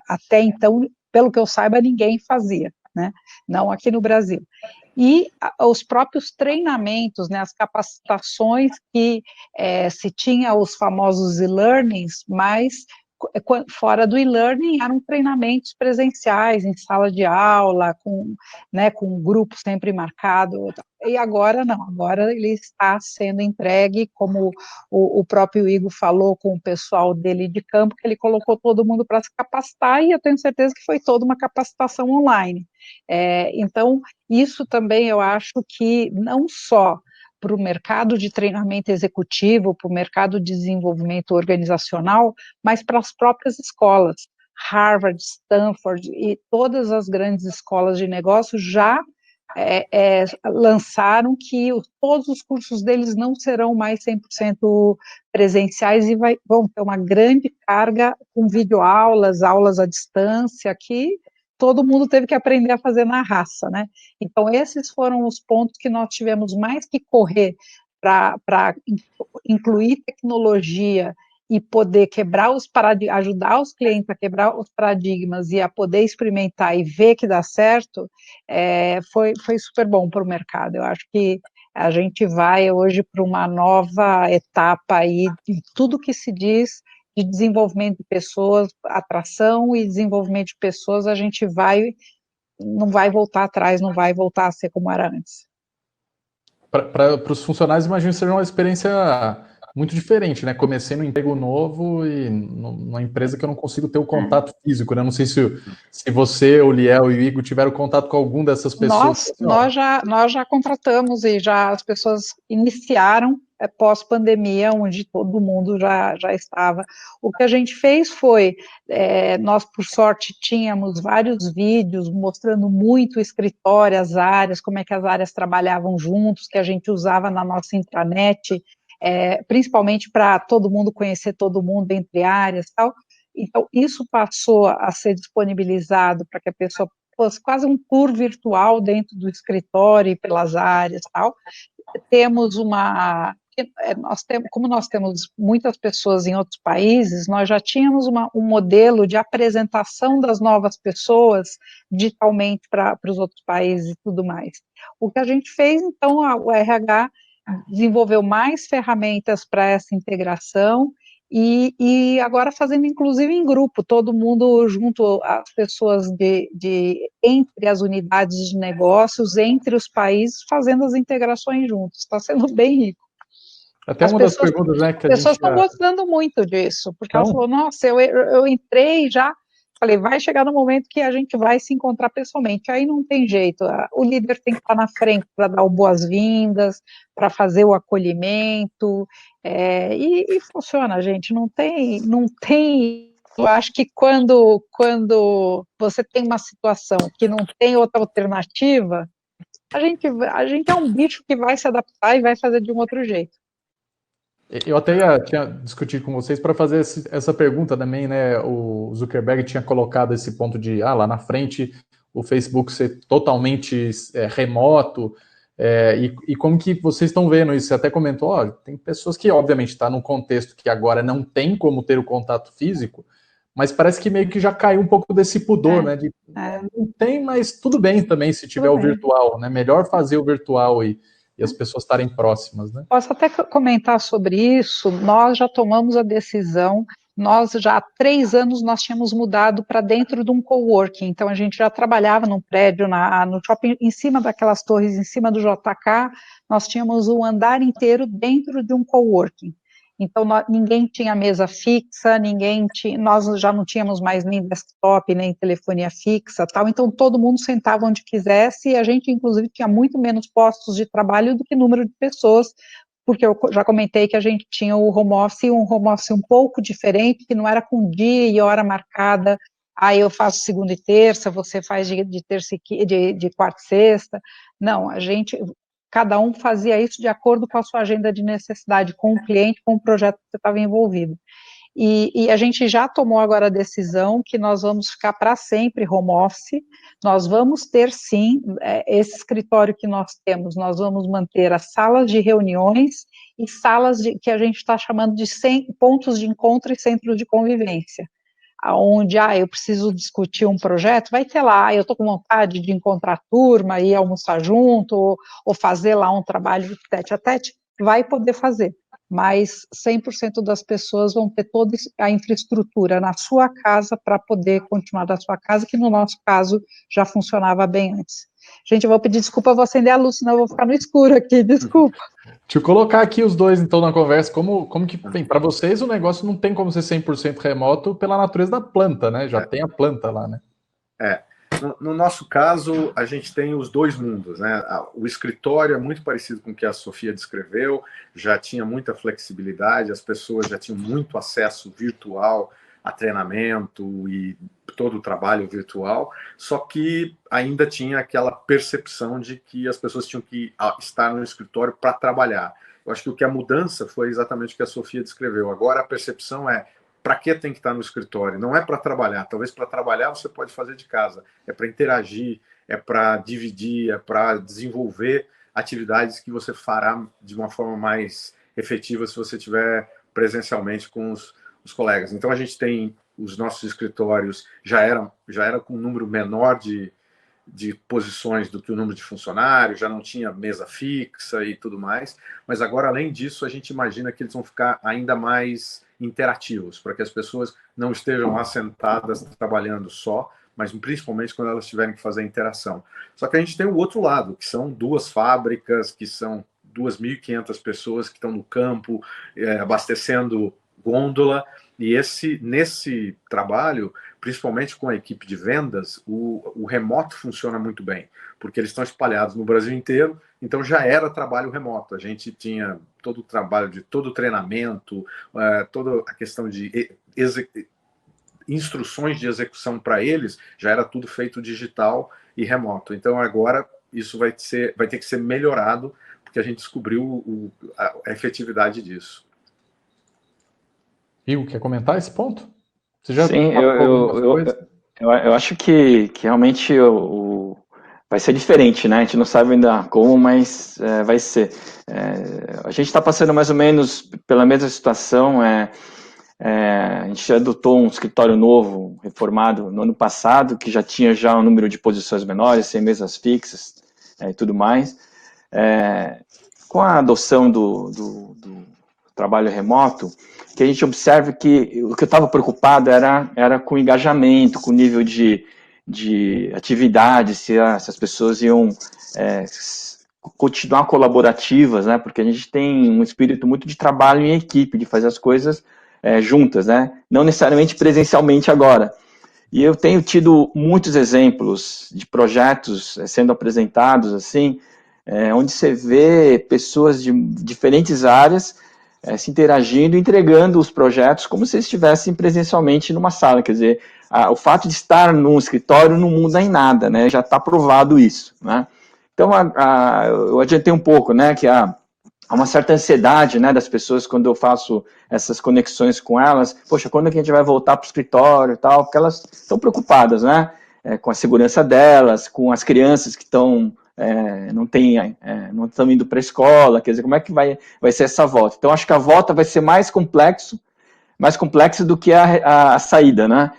até então, pelo que eu saiba, ninguém fazia, né? Não aqui no Brasil. E os próprios treinamentos, né, as capacitações que se tinha os famosos e-learnings, mas fora do e-learning eram treinamentos presenciais, em sala de aula, com um grupo sempre marcado, e agora não, agora ele está sendo entregue, como o próprio Igor falou com o pessoal dele de campo, que ele colocou todo mundo para se capacitar, e eu tenho certeza que foi toda uma capacitação online. Então, isso também eu acho que não só para o mercado de treinamento executivo, para o mercado de desenvolvimento organizacional, mas para as próprias escolas. Harvard, Stanford e todas as grandes escolas de negócio já lançaram que todos os cursos deles não serão mais 100% presenciais e vão ter uma grande carga com videoaulas, aulas à distância, que todo mundo teve que aprender a fazer na raça, né? Então, esses foram os pontos que nós tivemos mais que correr para incluir tecnologia e poder quebrar os paradigmas, ajudar os clientes a quebrar os paradigmas e a poder experimentar e ver que dá certo, foi super bom para o mercado. Eu acho que a gente vai hoje para uma nova etapa aí de tudo que se diz de desenvolvimento de pessoas, atração e desenvolvimento de pessoas, a gente não vai voltar atrás, não vai voltar a ser como era antes. Para os funcionários, imagino que seja uma experiência muito diferente, né? Comecei num emprego novo e numa empresa que eu não consigo ter o contato físico, né? Não sei se você, o Liel e o Igor tiveram contato com algum dessas pessoas. Nós já contratamos e já as pessoas iniciaram pós-pandemia, onde todo mundo já estava. O que a gente fez foi, nós, por sorte, tínhamos vários vídeos mostrando muito o escritório, as áreas, como é que as áreas trabalhavam juntos, que a gente usava na nossa intranet, principalmente para todo mundo conhecer todo mundo entre áreas e tal. Então, isso passou a ser disponibilizado para que a pessoa fosse quase um tour virtual dentro do escritório e pelas áreas e tal. Como nós temos muitas pessoas em outros países, nós já tínhamos um modelo de apresentação das novas pessoas digitalmente para os outros países e tudo mais. O que a gente fez, então, o RH desenvolveu mais ferramentas para essa integração e agora fazendo inclusive em grupo, todo mundo junto, as pessoas entre as unidades de negócios, entre os países, fazendo as integrações juntos, está sendo bem rico. Até uma das perguntas, né, que as pessoas estão gostando muito disso, porque ela falou, nossa, eu entrei já, falei, vai chegar no momento que a gente vai se encontrar pessoalmente, aí não tem jeito, o líder tem que estar na frente para dar boas-vindas, para fazer o acolhimento, e funciona, gente, não tem, eu acho que quando você tem uma situação que não tem outra alternativa, a gente é um bicho que vai se adaptar e vai fazer de um outro jeito. Eu até tinha discutido com vocês para fazer essa pergunta também, né? O Zuckerberg tinha colocado esse ponto de, lá na frente, o Facebook ser totalmente remoto, e como que vocês estão vendo isso? Você até comentou, tem pessoas que, obviamente, estão num contexto que agora não tem como ter o contato físico, mas parece que meio que já caiu um pouco desse pudor, né? Não tem, mas tudo bem também se tiver o virtual, né? Melhor fazer o virtual e as pessoas estarem próximas, né? Posso até comentar sobre isso. Nós já tomamos a decisão, nós já há 3 anos nós tínhamos mudado para dentro de um coworking, então a gente já trabalhava num prédio, no shopping, em cima daquelas torres, em cima do JK, nós tínhamos um andar inteiro dentro de um coworking. Então, ninguém tinha mesa fixa, nós já não tínhamos mais nem desktop, nem telefonia fixa, tal, então todo mundo sentava onde quisesse, e a gente, inclusive, tinha muito menos postos de trabalho do que número de pessoas, porque eu já comentei que a gente tinha o home office um pouco diferente, que não era com dia e hora marcada, aí eu faço segunda e terça, você faz de quarta e sexta, não, cada um fazia isso de acordo com a sua agenda de necessidade, com o cliente, com o projeto que você estava envolvido. E a gente já tomou agora a decisão que nós vamos ficar para sempre home office, nós vamos ter sim, esse escritório que nós temos, nós vamos manter as salas de reuniões e salas que a gente está chamando de pontos de encontro e centros de convivência, onde eu preciso discutir um projeto, vai ter lá, eu estou com vontade de encontrar a turma, ir almoçar junto, ou fazer lá um trabalho tete a tete, vai poder fazer. Mas 100% das pessoas vão ter toda a infraestrutura na sua casa para poder continuar da sua casa, que no nosso caso já funcionava bem antes. Gente, eu vou pedir desculpa, vou acender a luz, senão eu vou ficar no escuro aqui, desculpa. Deixa eu colocar aqui os dois, então, na conversa. Como que tem? Para vocês, o negócio não tem como ser 100% remoto pela natureza da planta, né? Já tem a planta lá, né? No nosso caso, a gente tem os dois mundos, né? O escritório é muito parecido com o que a Sofia descreveu, já tinha muita flexibilidade, as pessoas já tinham muito acesso virtual a treinamento e todo o trabalho virtual, só que ainda tinha aquela percepção de que as pessoas tinham que estar no escritório para trabalhar. Eu acho que o que a mudança foi exatamente o que a Sofia descreveu. Agora a percepção é: para que tem que estar no escritório? Não é para trabalhar. Talvez para trabalhar você pode fazer de casa. É para interagir, é para dividir, é para desenvolver atividades que você fará de uma forma mais efetiva se você estiver presencialmente com os colegas. Então a gente tem os nossos escritórios, já era com um número menor de posições do que o número de funcionários, já não tinha mesa fixa e tudo mais, mas agora, além disso, a gente imagina que eles vão ficar ainda mais interativos, para que as pessoas não estejam assentadas trabalhando só, mas principalmente quando elas tiverem que fazer interação. Só que a gente tem o outro lado, que são 2 fábricas, que são 2.500 pessoas que estão no campo, abastecendo gôndola, e nesse trabalho, principalmente com a equipe de vendas, o remoto funciona muito bem, porque eles estão espalhados no Brasil inteiro, então já era trabalho remoto. A gente tinha todo o trabalho de todo o treinamento, toda a questão de instruções de execução para eles, já era tudo feito digital e remoto. Então agora isso vai ter que ser melhorado, porque a gente descobriu a efetividade disso. Igor, quer comentar esse ponto? Você já Sim, eu acho que realmente vai ser diferente, né? A gente não sabe ainda como, mas vai ser. A gente está passando mais ou menos pela mesma situação. A gente adotou um escritório novo, reformado no ano passado, que já tinha um número de posições menores, 100 mesas fixas e tudo mais. Com a adoção do trabalho remoto, que a gente observa que o que eu estava preocupado era com o engajamento, com o nível de atividade, se as pessoas iam continuar colaborativas, né? Porque a gente tem um espírito muito de trabalho em equipe, de fazer as coisas juntas, né? Não necessariamente presencialmente agora. E eu tenho tido muitos exemplos de projetos sendo apresentados, assim, onde você vê pessoas de diferentes áreas se interagindo, entregando os projetos como se estivessem presencialmente numa sala. Quer dizer, o fato de estar num escritório não muda em nada, né? Já está provado isso, né? Então, eu adiantei um pouco, né, que há uma certa ansiedade, né, das pessoas quando eu faço essas conexões com elas. Poxa, quando é que a gente vai voltar para o escritório e tal? Porque elas estão preocupadas, né, com a segurança delas, com as crianças que estão não estão indo para a escola, quer dizer, como é que vai ser essa volta? Então, acho que a volta vai ser mais complexa do que a saída, né?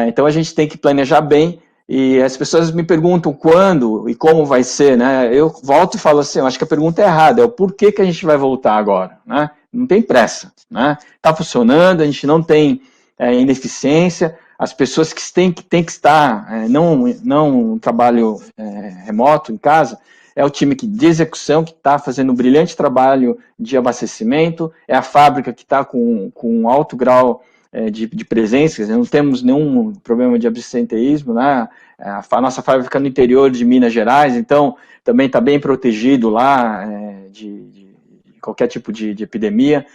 Então, a gente tem que planejar bem, e as pessoas me perguntam quando e como vai ser, né? Eu volto e falo assim, eu acho que a pergunta é errada, é o porquê que a gente vai voltar agora, né? Não tem pressa, né? Está funcionando, a gente não tem ineficiência, as pessoas que têm que estar, não um trabalho remoto em casa, é o time de execução que está fazendo um brilhante trabalho de abastecimento, é a fábrica que está com um alto grau de presença, quer dizer, não temos nenhum problema de absenteísmo, né? A nossa fábrica fica no interior de Minas Gerais, então também está bem protegido lá de qualquer tipo de epidemia.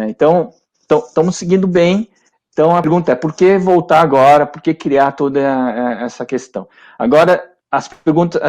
Então, estamos seguindo bem. Então, a pergunta é, por que voltar agora? Por que criar toda essa questão? Agora, as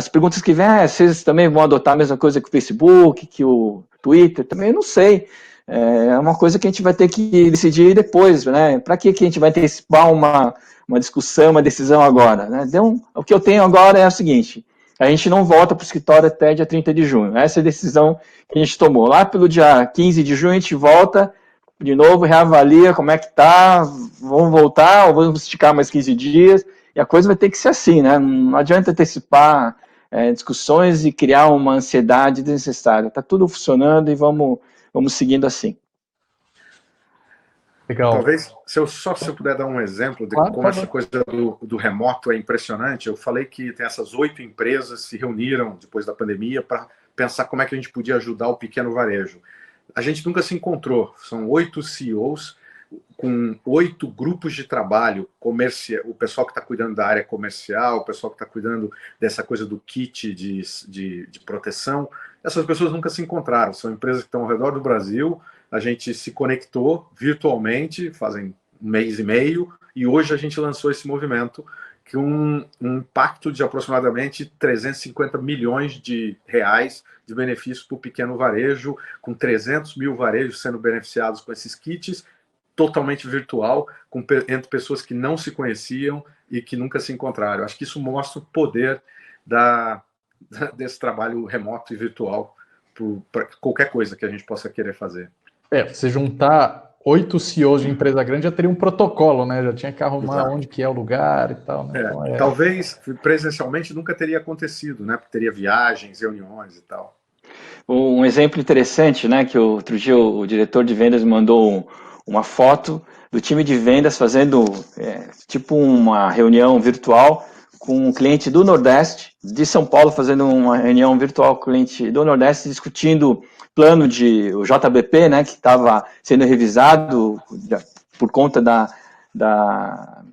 perguntas que vêm, vocês também vão adotar a mesma coisa que o Facebook, que o Twitter? Também eu não sei. é uma coisa que a gente vai ter que decidir depois, né? Para que a gente vai antecipar uma discussão, uma decisão agora, né? Então, o que eu tenho agora é o seguinte: a gente não volta para o escritório até dia 30 de junho. Essa é a decisão que a gente tomou. Lá pelo dia 15 de junho, a gente volta de novo, reavalia como é que tá, vamos voltar ou vamos esticar mais 15 dias, e a coisa vai ter que ser assim, né? Não adianta antecipar discussões e criar uma ansiedade desnecessária. Está tudo funcionando e vamos seguindo assim. Legal. Talvez, se eu puder dar um exemplo de como essa coisa do remoto é impressionante, eu falei que tem essas 8 empresas se reuniram depois da pandemia para pensar como é que a gente podia ajudar o pequeno varejo. A gente nunca se encontrou, são 8 CEOs com 8 grupos de trabalho, o pessoal que está cuidando da área comercial, o pessoal que está cuidando dessa coisa do kit de proteção. Essas pessoas nunca se encontraram, são empresas que estão ao redor do Brasil. A gente se conectou virtualmente, fazem um mês e meio, e hoje a gente lançou esse movimento que um impacto de aproximadamente 350 milhões de reais de benefícios para o pequeno varejo, com 300 mil varejos sendo beneficiados com esses kits, totalmente virtual, entre pessoas que não se conheciam e que nunca se encontraram. Acho que isso mostra o poder desse trabalho remoto e virtual para qualquer coisa que a gente possa querer fazer. Você juntar 8 CEOs de empresa grande já teria um protocolo, né? Já tinha que arrumar onde que é o lugar e tal. Né? Então, talvez presencialmente nunca teria acontecido, né? Porque teria viagens, reuniões e tal. Um exemplo interessante, né? Que outro dia o diretor de vendas me mandou uma foto do time de vendas fazendo tipo uma reunião virtual com um cliente do Nordeste, de São Paulo, fazendo uma reunião virtual com o cliente do Nordeste, discutindo plano o JBP, né, que estava sendo revisado por conta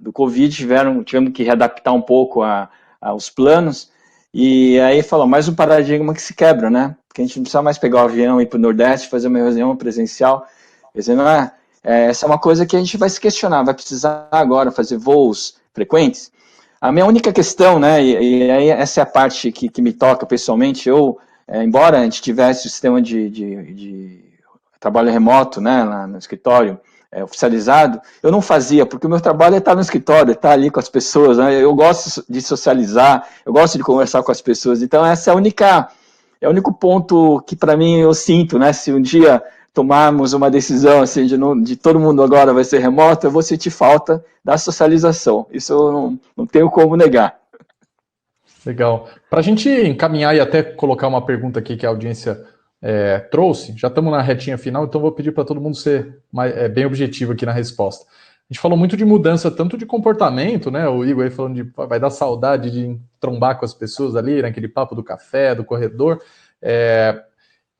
do Covid, tivemos que readaptar um pouco aos planos, e aí falou, mais um paradigma que se quebra, né, porque a gente não precisa mais pegar o avião e ir para o Nordeste, fazer uma reunião presencial, dizendo, essa é uma coisa que a gente vai se questionar, vai precisar agora fazer voos frequentes. A minha única questão, né, e aí essa é a parte que me toca pessoalmente, embora a gente tivesse o sistema de trabalho remoto, né, lá no escritório, oficializado, eu não fazia, porque o meu trabalho é estar no escritório, estar ali com as pessoas, né, eu gosto de socializar, eu gosto de conversar com as pessoas, então essa é o único ponto que para mim eu sinto, né, se um dia tomarmos uma decisão assim, de todo mundo agora vai ser remoto, eu vou sentir falta da socialização, isso eu não tenho como negar. Legal. Para a gente encaminhar e até colocar uma pergunta aqui que a audiência trouxe, já estamos na retinha final, então vou pedir para todo mundo ser bem objetivo aqui na resposta. A gente falou muito de mudança, tanto de comportamento, né? O Igor aí falando de vai dar saudade de trombar com as pessoas ali, naquele papo do café, do corredor.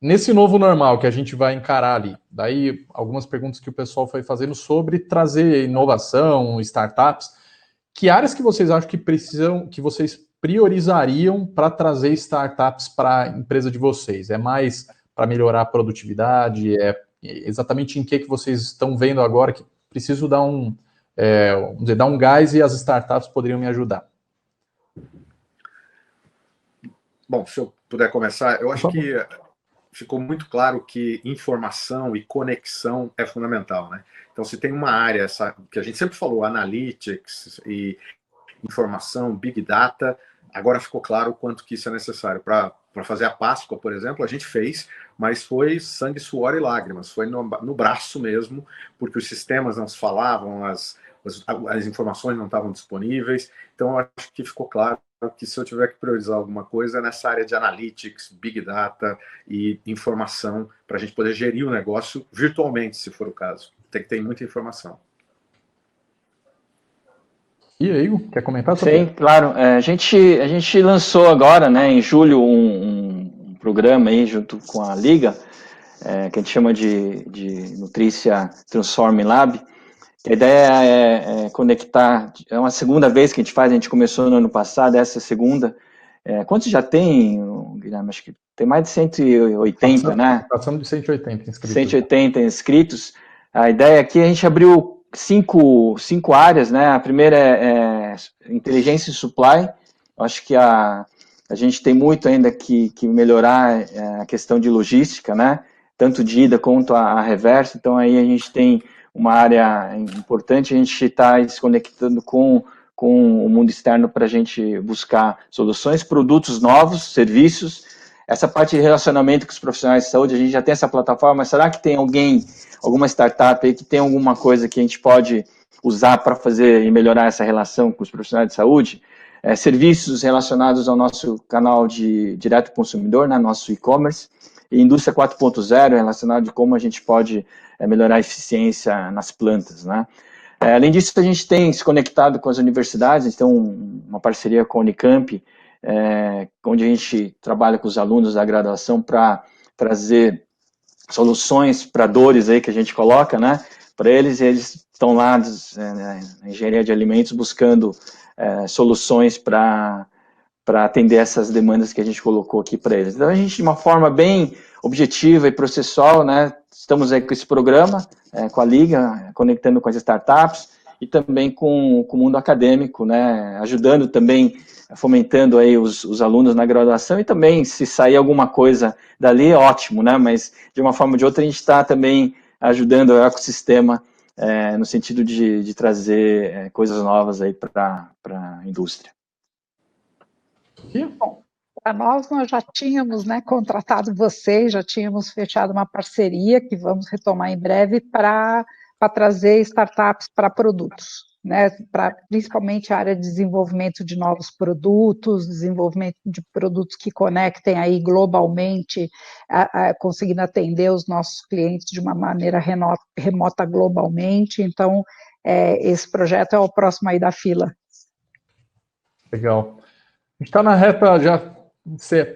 Nesse novo normal que a gente vai encarar ali, daí algumas perguntas que o pessoal foi fazendo sobre trazer inovação, startups. Que áreas que vocês acham que precisam, que vocês priorizariam para trazer startups para a empresa de vocês? É mais para melhorar a produtividade? É exatamente em que vocês estão vendo agora que preciso dar dar um gás e as startups poderiam me ajudar? Bom, se eu puder começar, eu acho que ficou muito claro que informação e conexão é fundamental, né? Então, se tem uma área que a gente sempre falou, analytics e informação, big data, agora ficou claro o quanto que isso é necessário. Para fazer a Páscoa, por exemplo, a gente fez, mas foi sangue, suor e lágrimas, foi no braço mesmo, porque os sistemas não se falavam, as informações não estavam disponíveis, então eu acho que ficou claro que se eu tiver que priorizar alguma coisa é nessa área de analytics, big data e informação, para a gente poder gerir o negócio virtualmente, se for o caso. Tem que ter muita informação. E aí, Igor, quer comentar sobre isso? Sim, claro. A gente lançou agora, né, em julho, um programa aí junto com a Liga, que a gente chama de Nutrícia Transform Lab. A ideia é conectar, é uma segunda vez que a gente começou no ano passado, essa segunda. Quantos já tem, Guilherme? Acho que tem mais de 180, né? Passamos de 180 inscritos. 180 inscritos. A ideia aqui, a gente abriu cinco áreas, né? A primeira é inteligência e supply. Acho que a gente tem muito ainda que melhorar a questão de logística, né? tanto de ida quanto a reverso. Então aí a gente tem uma área importante, a gente está se conectando com o mundo externo para a gente buscar soluções, produtos novos, serviços. Essa parte de relacionamento com os profissionais de saúde, a gente já tem essa plataforma, mas será que tem alguma startup aí que tem alguma coisa que a gente pode usar para fazer e melhorar essa relação com os profissionais de saúde? Serviços relacionados ao nosso canal de direto consumidor, né, nosso e-commerce, e indústria 4.0 relacionado de como a gente pode melhorar a eficiência nas plantas, né? Além disso, a gente tem se conectado com as universidades, a gente tem uma parceria com a Unicamp, onde a gente trabalha com os alunos da graduação para trazer soluções para dores aí que a gente coloca, né, para eles, e eles estão lá na engenharia de alimentos buscando soluções para atender essas demandas que a gente colocou aqui para eles. Então, a gente, de uma forma bem objetiva e processual, né, estamos aí com esse programa, com a Liga, conectando com as startups e também com o mundo acadêmico, né, ajudando também, fomentando aí os alunos na graduação e também, se sair alguma coisa dali, é ótimo, né, mas de uma forma ou de outra a gente está também ajudando o ecossistema no sentido de trazer coisas novas aí para a indústria. Bom, para nós já tínhamos, né, contratado vocês, já tínhamos fechado uma parceria que vamos retomar em breve para trazer startups para produtos, né, para principalmente a área de desenvolvimento de novos produtos, desenvolvimento de produtos que conectem aí globalmente, conseguindo atender os nossos clientes de uma maneira remota globalmente. Então, esse projeto é o próximo aí da fila. Legal. A gente está na reta já,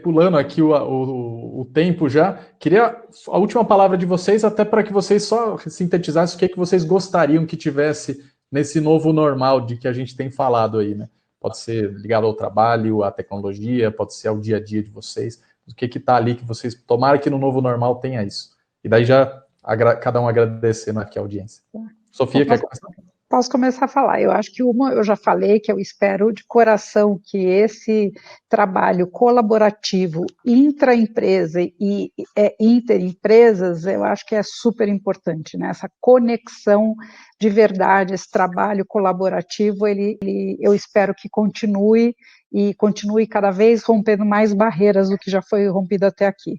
pulando aqui o tempo já. Queria a última palavra de vocês, até para que vocês só sintetizassem o que vocês gostariam que tivesse nesse novo normal de que a gente tem falado aí, né? Pode ser ligado ao trabalho, à tecnologia, pode ser ao dia a dia de vocês. O que está ali que vocês... Tomara que no novo normal tenha isso. E daí já cada um agradecendo aqui a audiência. Sofia, quer começar? Posso começar a falar. Eu acho que eu já falei que eu espero de coração que esse trabalho colaborativo intra-empresa e inter-empresas, eu acho que é super importante, né? Essa conexão de verdade, esse trabalho colaborativo, eu espero que continue e continue cada vez rompendo mais barreiras do que já foi rompido até aqui.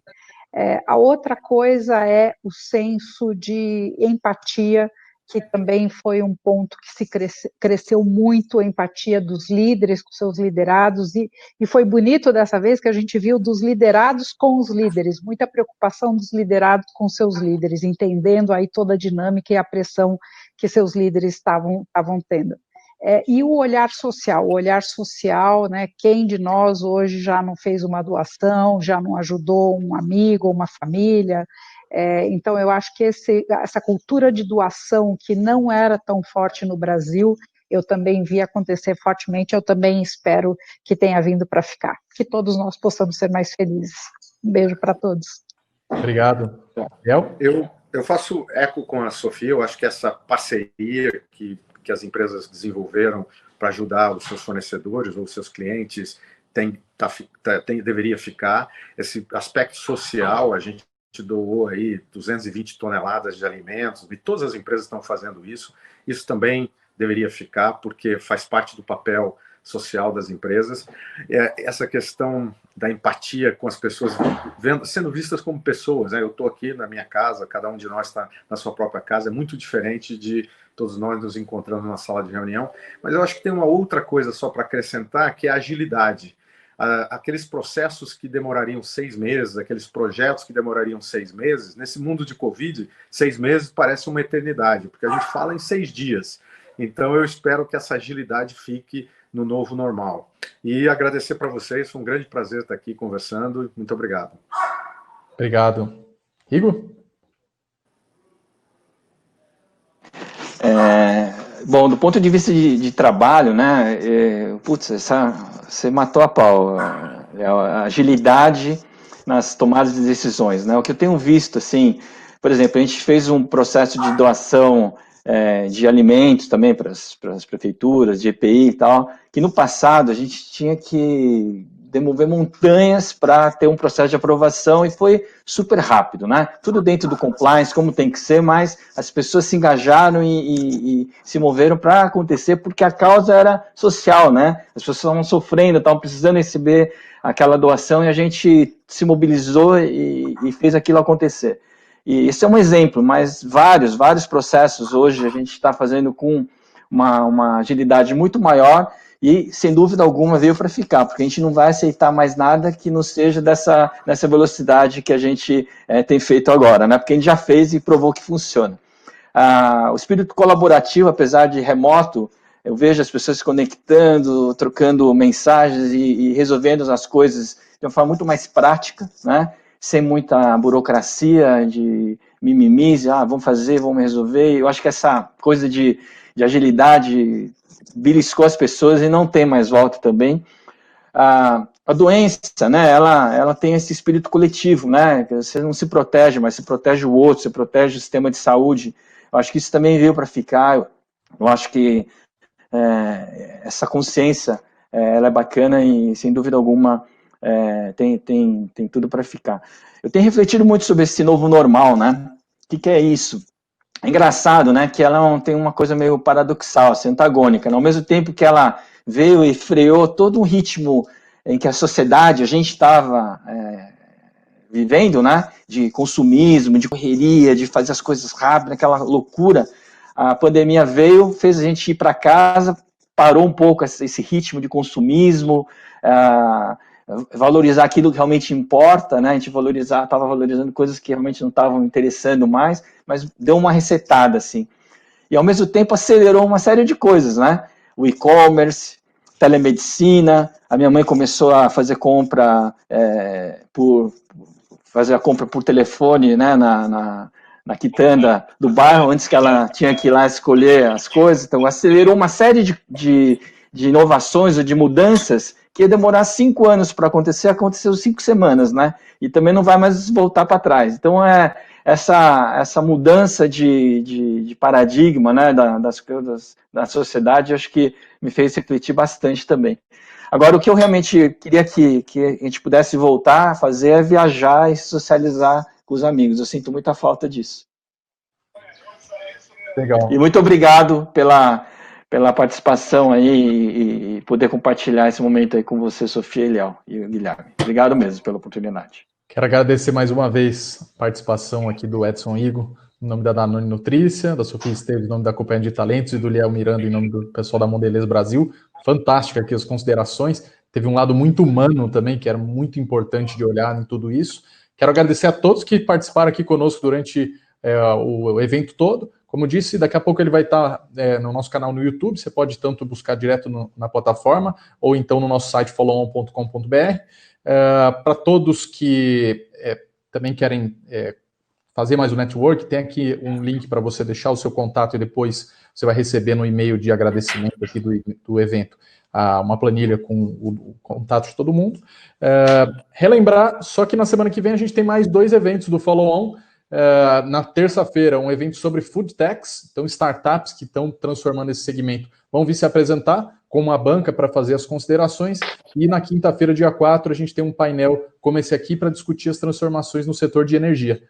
A outra coisa é o senso de empatia, que também foi um ponto que se cresceu muito, a empatia dos líderes com seus liderados, e foi bonito dessa vez que a gente viu dos liderados com os líderes, muita preocupação dos liderados com seus líderes, entendendo aí toda a dinâmica e a pressão que seus líderes estavam tendo. E o olhar social, né, quem de nós hoje já não fez uma doação, já não ajudou um amigo, uma família? Então, eu acho que essa cultura de doação, que não era tão forte no Brasil, eu também vi acontecer fortemente, eu também espero que tenha vindo para ficar, que todos nós possamos ser mais felizes. Um beijo para todos. Obrigado. Eu faço eco com a Sofia, eu acho que essa parceria que as empresas desenvolveram para ajudar os seus fornecedores ou os seus clientes deveria ficar. Esse aspecto social, a gente doou aí 220 toneladas de alimentos, e todas as empresas estão fazendo isso. Isso também deveria ficar, porque faz parte do papel social das empresas. Essa questão da empatia com as pessoas, sendo vistas como pessoas, né? Eu estou aqui na minha casa, cada um de nós está na sua própria casa, é muito diferente de todos nós nos encontrando numa sala de reunião. Mas eu acho que tem uma outra coisa só para acrescentar, que é a agilidade. Aqueles processos que demorariam 6 meses, aqueles projetos que demorariam 6 meses, nesse mundo de Covid, 6 meses parece uma eternidade, porque a gente fala em 6 dias. Então, eu espero que essa agilidade fique no novo normal. E agradecer para vocês, foi um grande prazer estar aqui conversando. Muito obrigado. Obrigado. Igor? Bom, do ponto de vista de trabalho, né, você matou a pau, a agilidade nas tomadas de decisões, né, o que eu tenho visto, assim, por exemplo, a gente fez um processo de doação de alimentos também para as prefeituras, de EPI e tal, que no passado a gente tinha que de mover montanhas para ter um processo de aprovação e foi super rápido, né? Tudo dentro do compliance, como tem que ser, mas as pessoas se engajaram e se moveram para acontecer porque a causa era social, né? As pessoas estavam sofrendo, estavam precisando receber aquela doação e a gente se mobilizou e fez aquilo acontecer. E esse é um exemplo, mas vários processos hoje a gente está fazendo com uma agilidade muito maior e, sem dúvida alguma, veio para ficar, porque a gente não vai aceitar mais nada que não seja dessa velocidade que a gente tem feito agora, né? Porque a gente já fez e provou que funciona. O espírito colaborativo, apesar de remoto, eu vejo as pessoas se conectando, trocando mensagens e resolvendo as coisas de uma forma muito mais prática, né? Sem muita burocracia de mimimis, vamos fazer, vamos resolver. Eu acho que essa coisa de agilidade beliscou as pessoas e não tem mais volta também. A doença, né, ela tem esse espírito coletivo, né, que você não se protege, mas se protege o outro, você protege o sistema de saúde. Eu acho que isso também veio para ficar. Eu acho que essa consciência ela é bacana e, sem dúvida alguma, tem tudo para ficar. Eu tenho refletido muito sobre esse novo normal, né? O que é isso? É engraçado, né, que ela tem uma coisa meio paradoxal, assim, antagônica, né? Ao mesmo tempo que ela veio e freou todo um ritmo em que a sociedade, a gente estava vivendo, né, de consumismo, de correria, de fazer as coisas rápido, aquela loucura. A pandemia veio, fez a gente ir para casa, parou um pouco esse ritmo de consumismo, valorizar aquilo que realmente importa, né? A gente estava valorizando coisas que realmente não estavam interessando mais, mas deu uma resetada, assim. E, ao mesmo tempo, acelerou uma série de coisas, né? O e-commerce, telemedicina, a minha mãe começou a fazer compra por telefone, né? Na quitanda do bairro, antes que ela tinha que ir lá escolher as coisas. Então, acelerou uma série de inovações ou de mudanças que ia demorar 5 anos para acontecer, aconteceu 5 semanas, né? E também não vai mais voltar para trás. Então, essa mudança de paradigma, né, das coisas da sociedade, acho que me fez refletir bastante também. Agora, o que eu realmente queria que a gente pudesse voltar a fazer é viajar e socializar com os amigos. Eu sinto muita falta disso. Legal. E muito obrigado pela participação aí e poder compartilhar esse momento aí com você, Sofia e Léo e o Guilherme. Obrigado mesmo pela oportunidade. Quero agradecer mais uma vez a participação aqui do Edson Igo, em nome da Danone Nutrícia, da Sofia Esteves, em nome da Companhia de Talentos, e do Liel Miranda, em nome do pessoal da Mondelez Brasil. Fantástica aqui as considerações. Teve um lado muito humano também, que era muito importante de olhar em tudo isso. Quero agradecer a todos que participaram aqui conosco durante o evento todo. Como disse, daqui a pouco ele vai estar no nosso canal no YouTube. Você pode tanto buscar direto na plataforma, ou então no nosso site followon.com.br. Para todos que também querem fazer mais o network, tem aqui um link para você deixar o seu contato e depois você vai receber no e-mail de agradecimento aqui do evento uma planilha com o contato de todo mundo. Relembrar, só que na semana que vem a gente tem mais 2 eventos do Follow On. Na terça-feira, um evento sobre food techs, então startups que estão transformando esse segmento vão vir se apresentar com uma banca para fazer as considerações, e na quinta-feira, dia 4, a gente tem um painel como esse aqui para discutir as transformações no setor de energia.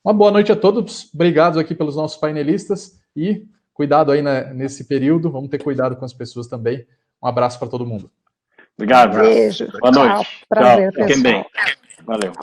Uma boa noite a todos, obrigado aqui pelos nossos painelistas, e cuidado aí nesse período, vamos ter cuidado com as pessoas também. Um abraço para todo mundo. Obrigado. Beijo. Boa noite. Prazer, tchau. Fiquem pessoal. bem. Valeu.